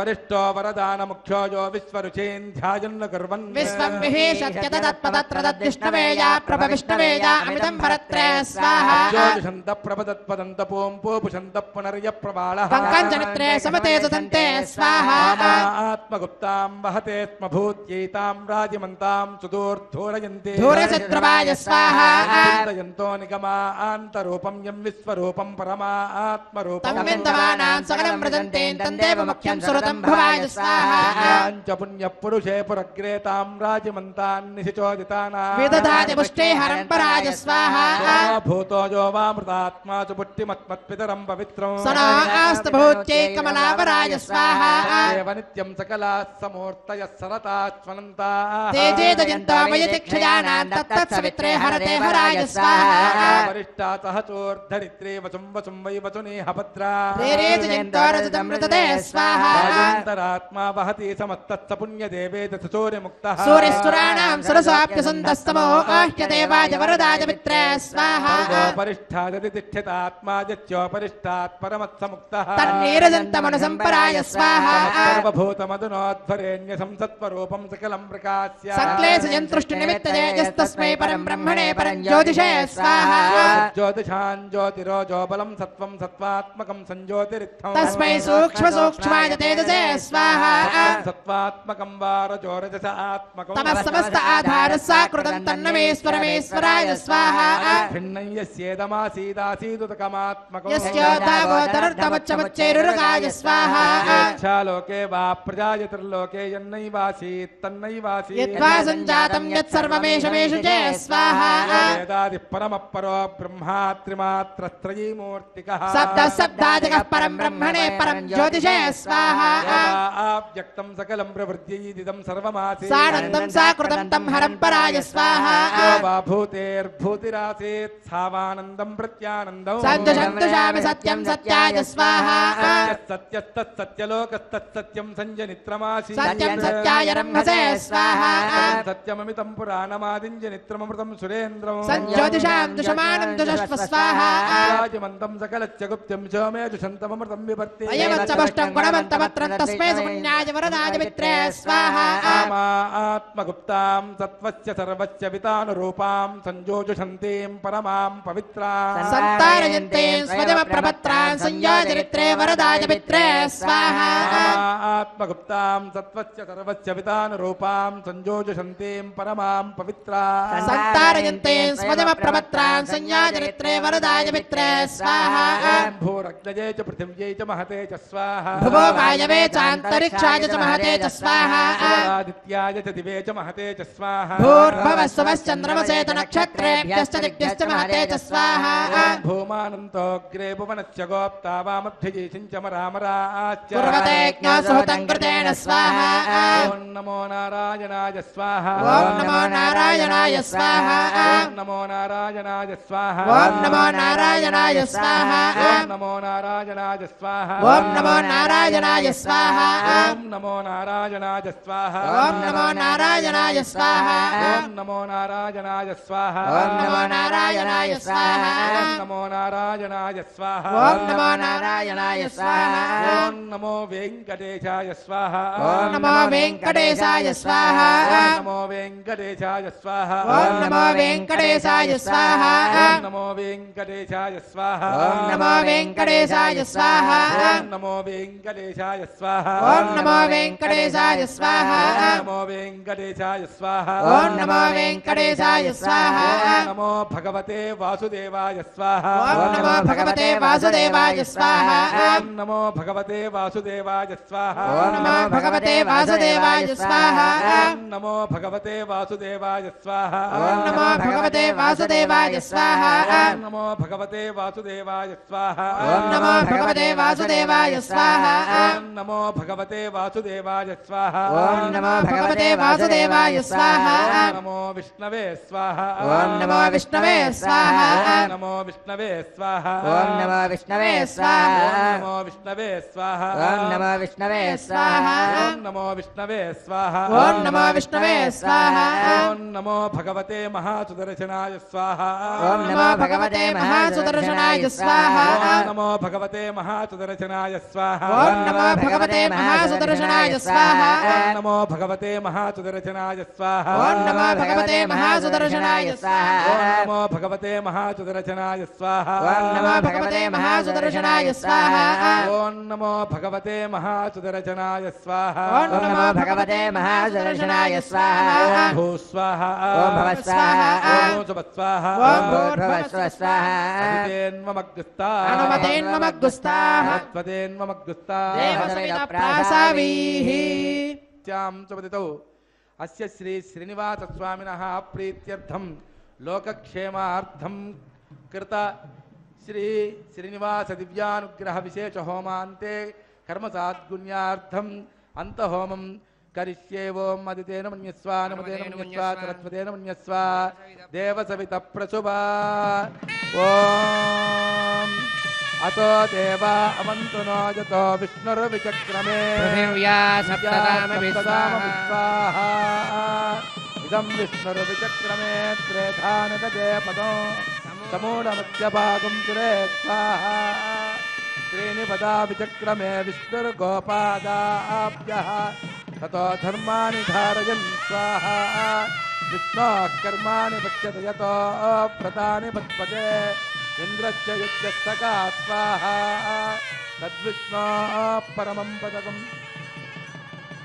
వరిష్టో వరదాన ముఖ్యో యో విశ్వరుచేన్ ధ్యాయన్న కుర్వన్ విశ్వం విహేషత్య తత్పదత్ర తద్విష్ణవేయా ప్రభవిష్ణవేయా అమితం భరత్రే స్వాహా జ్యోతిషంత ప్రభదత్పదంత పూం పూపుషంత పునర్య ప్రబాళః పంకంజనిత్రే సమతే సుతంతే స్వాహా ఆత్మగుప్తాం వహతే స్మ భూత్యైతాం రాజిమంతాం సుదూర్ధూరయంతే ధూరశత్రువాయ స్వాహా చింతయంతో నిగమాంతరూపం యం విశ్వరూపం పరమా ఆత్మరూపం తం విందమానాం సకలం మృదంతే తందేవ ముఖ్యం సురతం భవాయ స్వాహా च पुण्य पुरुषे पुरग्रेतां राजमन्तान् निशिचोदितानां विदधाति पुष्टे हरं पराय स्वाहा भूतो जो वामृतात्मा च पुट्टिमत्मत्पितरं पवित्रं सना आस्तु भूत्यै कमलावराय स्वाहा देव नित्यं सकलाः समूर्तयः सरताः स्वनन्ताः तेजे दजन्तो मयति क्षयानां तत्तत्सवित्रे हरते हराय स्वाहा वरिष्ठा सह चोर्धरित्रे वसुं वसुं वै वसुनेह भद्रा तेरे दजन्तो रजतमृतते स्वाहा राजन्तरात्मा वहति समस्तस्य पुण्यदेवेत सूर्यमुक्तः सूर्यस्तुराणां सरसाप्यसन्तस्तमो आह्यदेवाय वरदाय मित्रे स्वाहा परिष्ठादति तिष्ठितात्मा यच्चोपरिष्ठात् परमत्समुक्तः तन्नीरजन्तमनुसम्पराय स्वाहा सर्वभूतमधुनोद्भरेण्य संसत्त्वरूपं सकलं प्रकाश्य सक्लेशजन्तुष्टनिमित्तजेजस्तस्मै परं ब्रह्मणे परं ज्योतिषे स्वाहा ज्योतिषां ज्योतिरोजो बलं सत्त्वं सत्त्वात्मकं संज्योतिरित्थं तस्मै सूक्ष्मसूक्ष्माय तेजसे स्वाहा सत्त्वात्मकं वा रजोरजस आत्मकं तमः समस्त आधारः साकृतं तन्नमेश्वरमेश्वराय स्वाहा भिन्नं यस्येदमासीदासीदुतकमात्मकं यस्योदावोदरर्धमुच्चमुच्चैरुरुगाय स्वाहा लोके वा प्रजायतिर्लोके यन्नैवासीत् तन्नैवासीत् यद्वा सञ्जातं यत्सर्वमेषमेषु च स्वाहा वेदादिः परमः परो ब्रह्मा त्रिमात्रस्त्रयी मूर्तिकः शब्दः शब्दादिकः परं ब्रह्मणे परं ज्योतिषे स्वाहा व्यक्तं सकलं प्रवृत्त्यैदिदं सर्वमासीत् सानन्दं साकृतं तं हरं पराय स्वाहा वा भूतेर्भूतिरासीत् सावानन्दं प्रत्यानन्दं सन्तुषामि सत्यं सत्याय स्वाहा सत्यलोकस्तत्सत्यं सञ्जनित्रमासीत् सत्यं सत्याय रम्भसे स्वाहा सत्यममितं पुराणमादिञ्जनित्रममृतं सुरेन्द्रं सञ्ज्योतिषां दुषमानं दुषस्व स्वाहा राजमन्तं सकलस्य गुप्त्यं सोमे दुषन्तममृतं विभर्ति अयमच्चपुष्टं गुणवन्तमत्रं तस्मै सुपुण्याय वरदाय मित्रे स्वाहा आत्मगुप्तां सत्त्वस्य सर्वस्य वितानुरूपां संयोजुषन्तीं परमां पवित्रां सन्तारयन्ते स्वजमप्रपत्रान् संयोजरित्रे वरदाय मित्रे स्वाहा सर्वात्मगुप्तां सत्त्वस्य सर्वस्य पितानुरूपां संयोजशन्तीं परमां पवित्रां संतारयन्ते स्वजमप्रपत्रां संज्ञाचरित्रे वरदाय मित्रे स्वाहा भूरग्नये च पृथिव्यै च महते च स्वाहा भुवो वायवे चान्तरिक्षाय च महते च स्वाहा आदित्याय च दिवे च महते च स्वाहा भूर्भवस्वश्चन्द्रमसेत नक्षत्रेभ्यश्च दिभ्यश्च महते च स्वाहा भूमानन्तोऽग्रे भुवनस्य गोप्ता वामभ्यजीषिञ्चमरामराश्च कुर्वतेऽज्ञो सुहृतं कृतेन स्वाहा ॐ नमो नारायणाय स्वाहा ॐ नमो नारायणाय स्वाहा ॐ नमो नारायणाय स्वाहा ॐ नमो नारायणाय स्वाहा ॐ नमो नारायणाय स्वाहा ॐ नमो नारायणाय स्वाहा ॐ नमो नारायणाय स्वाहा ॐ नमो नारायणाय स्वाहा ॐ नमो नारायणाय स्वाहा ॐ नमो नारायणाय स्वाहा ॐ नमो नारायणाय स्वाहा ॐ नमो नारायणाय स्वाहा ॐ नमो वेङ्कटेशाय स्वाहा ॐ नमो वेङ्कटेशाय स्वाहा ॐ नमो वेङ्कटेशाय स्वाहा ॐ नमो वेङ्कटेशाय स्वाहा ॐ नमो वेङ्कटेशाय स्वाहा ॐ नमो वेङ्कटेशाय स्वाहा ॐ नमो वेङ्कटेशाय स्वाहा ॐ नमो वेङ्कटेशाय स्वाहा ॐ नमो वेङ्कटेशाय स्वाहा ॐ नमो वेङ्कटेशाय स्वाहा ॐ नमो भगवते वासुदेवाय स्वाहा ॐ नमो भगवते वासुदेवाय स्वाहा ॐ नमो भगवते वासुदेवाय स्वाहा ॐ नमो भगवते वासुदेवाय स्वाहा ॐ नमो भगवते वासुदेवाय स्वाहा ॐ नमो भगवते वासुदेवाय स्वाहा ॐ नमो भगवते वासुदेवाय स्वाहा ॐ नमो भगवते वासुदेवाय स्वाहा ॐ नमो भगवते वासुदेवाय स्वाहा ॐ नमो भगवते वासुदेवाय स्वाहा ॐ नमो विष्णवे स्वाहा ॐ नमो विष्णवे स्वाहा ॐ नमो विष्णवे स्वाहा ॐ नमो विष्णवे स्वाहा ॐ नमो विष्णवे स्वाहा ॐ नमो विष्णवे स्वाहा ॐ नमो विष्णवे स्वाहा ॐ नमो विष्णवे स्वाहा ॐ नमो भगवते महासुदर्शनाय स्वाहा ॐ नमो भगवते महासुदर्शनाय स्वाहा ॐ नमो भगवते महासुदर्शनाय स्वाहा ॐ नमो भगवते महासुदर्शनाय स्वाहा ॐ नमो भगवते महासुदर्शनाय स्वाहा ॐ नमो भगवते महासुदर्शनाय स्वाहा ॐ नमो भगवते महासुदर्शनाय स्वाहा ॐ नमो भगवते महासुदर्शनाय स्वाहा ॐ नमो भगवते महासुदर्शनाय स्वाहा ॐ नमो भगवते महासुदर्शनाय स्वाहा ॐ भूस्वाहा ॐ भवस्वाहा ॐ सुभस्वाहा ॐ भूर्भुवस्व स्वाहा अनुमतेन्ममग्गुस्ताः अनुमतेन्ममग्गुस्ताः त्वदेन्ममग्गुस्ताः देवदविदप्रासावीः त्यां सुपतितौ अस्य श्री श्रीनिवासस्वामिनः प्रीत्यर्थं लोकक्षेमार्थं कृत श्री श्रीनिवास दिव्यानुग्रह विशेष होमान्ते कर्मसाद्गुण्यार्थम् अन्तहोमं करिष्ये ओम अदितेन मन्यस्व नमतेन मन्यस्व सरस्वतेन मन्यस्व देवसवितप्रसुभा ओम अतो देवा अवन्तु नो यतो विष्णुर्विचक्रमे पृथिव्या सप्तदामविस्वाहा इदं विष्णुर्विचक्रमे त्रेधानगजे पदो समूढमध्यभागं सुरे स्वाहा त्रीणि पदा विचक्रमे विष्णुर्गोपादाभ्यः ततो धर्माणि धारयन् स्वाहा विष्णोः कर्माणि पश्यति यतो व्रतानि पद्पते इन्द्रस्य युज्यस्तका स्वाहा तद्विष्णोः परमं पदकम्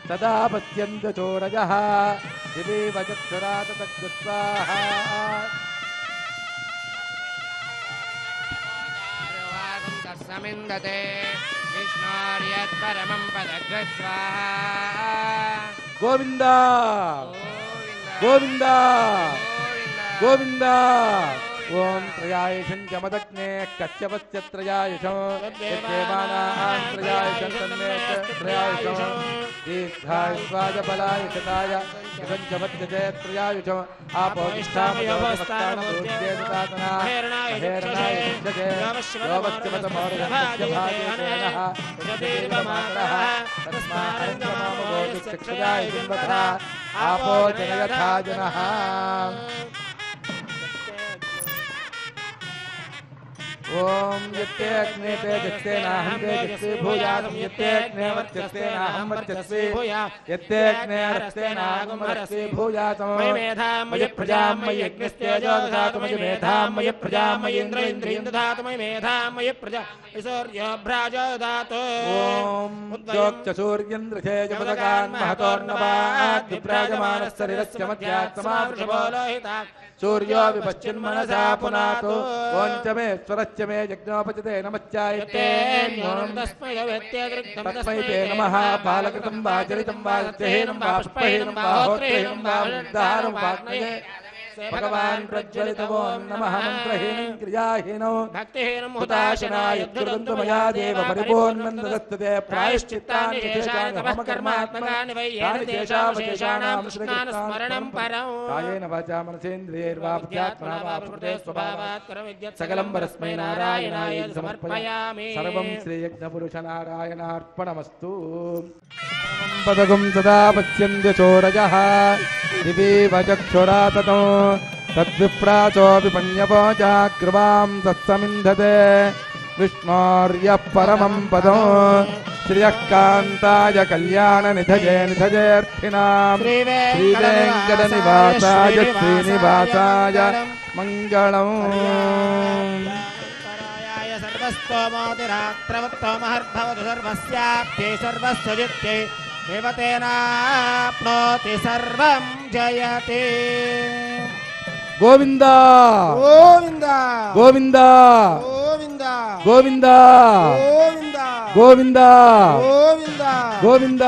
तदा पश्यन्ति चोरजः दिवि वचक्षुरा तद्गुस्वाहा समिन्दते विष्णोर्यत्परमं पदग्रस्वाहा गोविन्द गोविन्द गोविन्द ओम त्रयायुषं जमदग्ने कश्यपस्य त्रयायुषं यद्देवानां त्रयायुषं तन्मे त्रयायुषं दीर्घायुष्वाय बलायुषताय इदं जमद्गजे त्रयायुषम् आपोष्ठामयोस्तानमरुद्येतातना हेरणायुषजे योवस्यवतमोर्यस्य भागेनः यदीर्वमातरः तस्मारङ्गमामगोतिक्षुजाय जिन्वथा आपो जनयथा जनः ఓం యత్తే అగ్నే తేజస్సేనాహం తేజస్వి భూయాసం యత్తే అగ్నే వర్చస్సేనాహం వర్చస్వి యత్తే అగ్నే రస్తేనాహం రస్వి భూయాసం మయి మేధాం మయి ప్రజాం మయి అగ్నిస్తేజో దదాతు మయి మేధాం మయి ప్రజాం మయి ఇంద్రియం దదాతు మయి మేధాం మయి ప్రజా సూర్యోభ్రాజో దదాతు ఓం ఉద్యోక్చ సూర్యేంద్రచేజపదకాన్ మహతోర్నవాద్ విప్రాజమానశరీరస్య మధ్యాత్మా లోహితా సూర్యో విపశ్చిన్మనసా పునాతో ఓం చ మే స్వరశ్చ మే యజ్ఞోపచితే నమశ్చాయతే తస్మై తే నమః బాలకృతం వా చరితం వా సత్యహీనం వా పుష్పహీనం వా హోత్రహీనం వా ముగ్ధారం వాగ్నయే భగవాన్ ప్రజ్వలితవో నమః మంత్రహీనం క్రియాహీనం భక్తిహీనం హుతాశనాయ యద్గురుంతు మయా దేవ పరిపూర్ణం దదస్తుతే ప్రాయశ్చిత్తాని చేశాని కర్మాత్మకాని వై యేన దేశావశేషాణాం స్మరణం పరం కాయేన వాచా మనసేంద్రియైర్వా బుద్ధ్యాత్మనా వా ప్రకృతే స్వభావాత్ స్వభావాత్ సకలంబరస్మై నారాయణాయ సమర్పయామి సమర్పయామి సర్వం శ్రీయజ్ఞపురుష నారాయణార్పణమస్తు పదగం సదా పశ్యంత్య చోరజః దివీవ చక్షురాతతో తద్విప్రాచో విపన్యపోచాగ్రవాం తత్సమింధతే విష్ణోర్యః పరమం పదం శ్రియః కాంతాయ కళ్యాణ నిధయే నిధయేర్థినాం శ్రీవేంకటనివాసాయ శ్రీనివాసాయ మంగళం సర్వస్తోమోతిరాత్రవత్తోమహర్భవతు సర్వస్యాప్త్యై సర్వస్వజిత్యై దేవతేనాప్నోతి సర్వం జయతే గోవింద గోవింద గోవింద గోవింద గోవింద గోవింద గోవింద గోవింద గోవింద గోవింద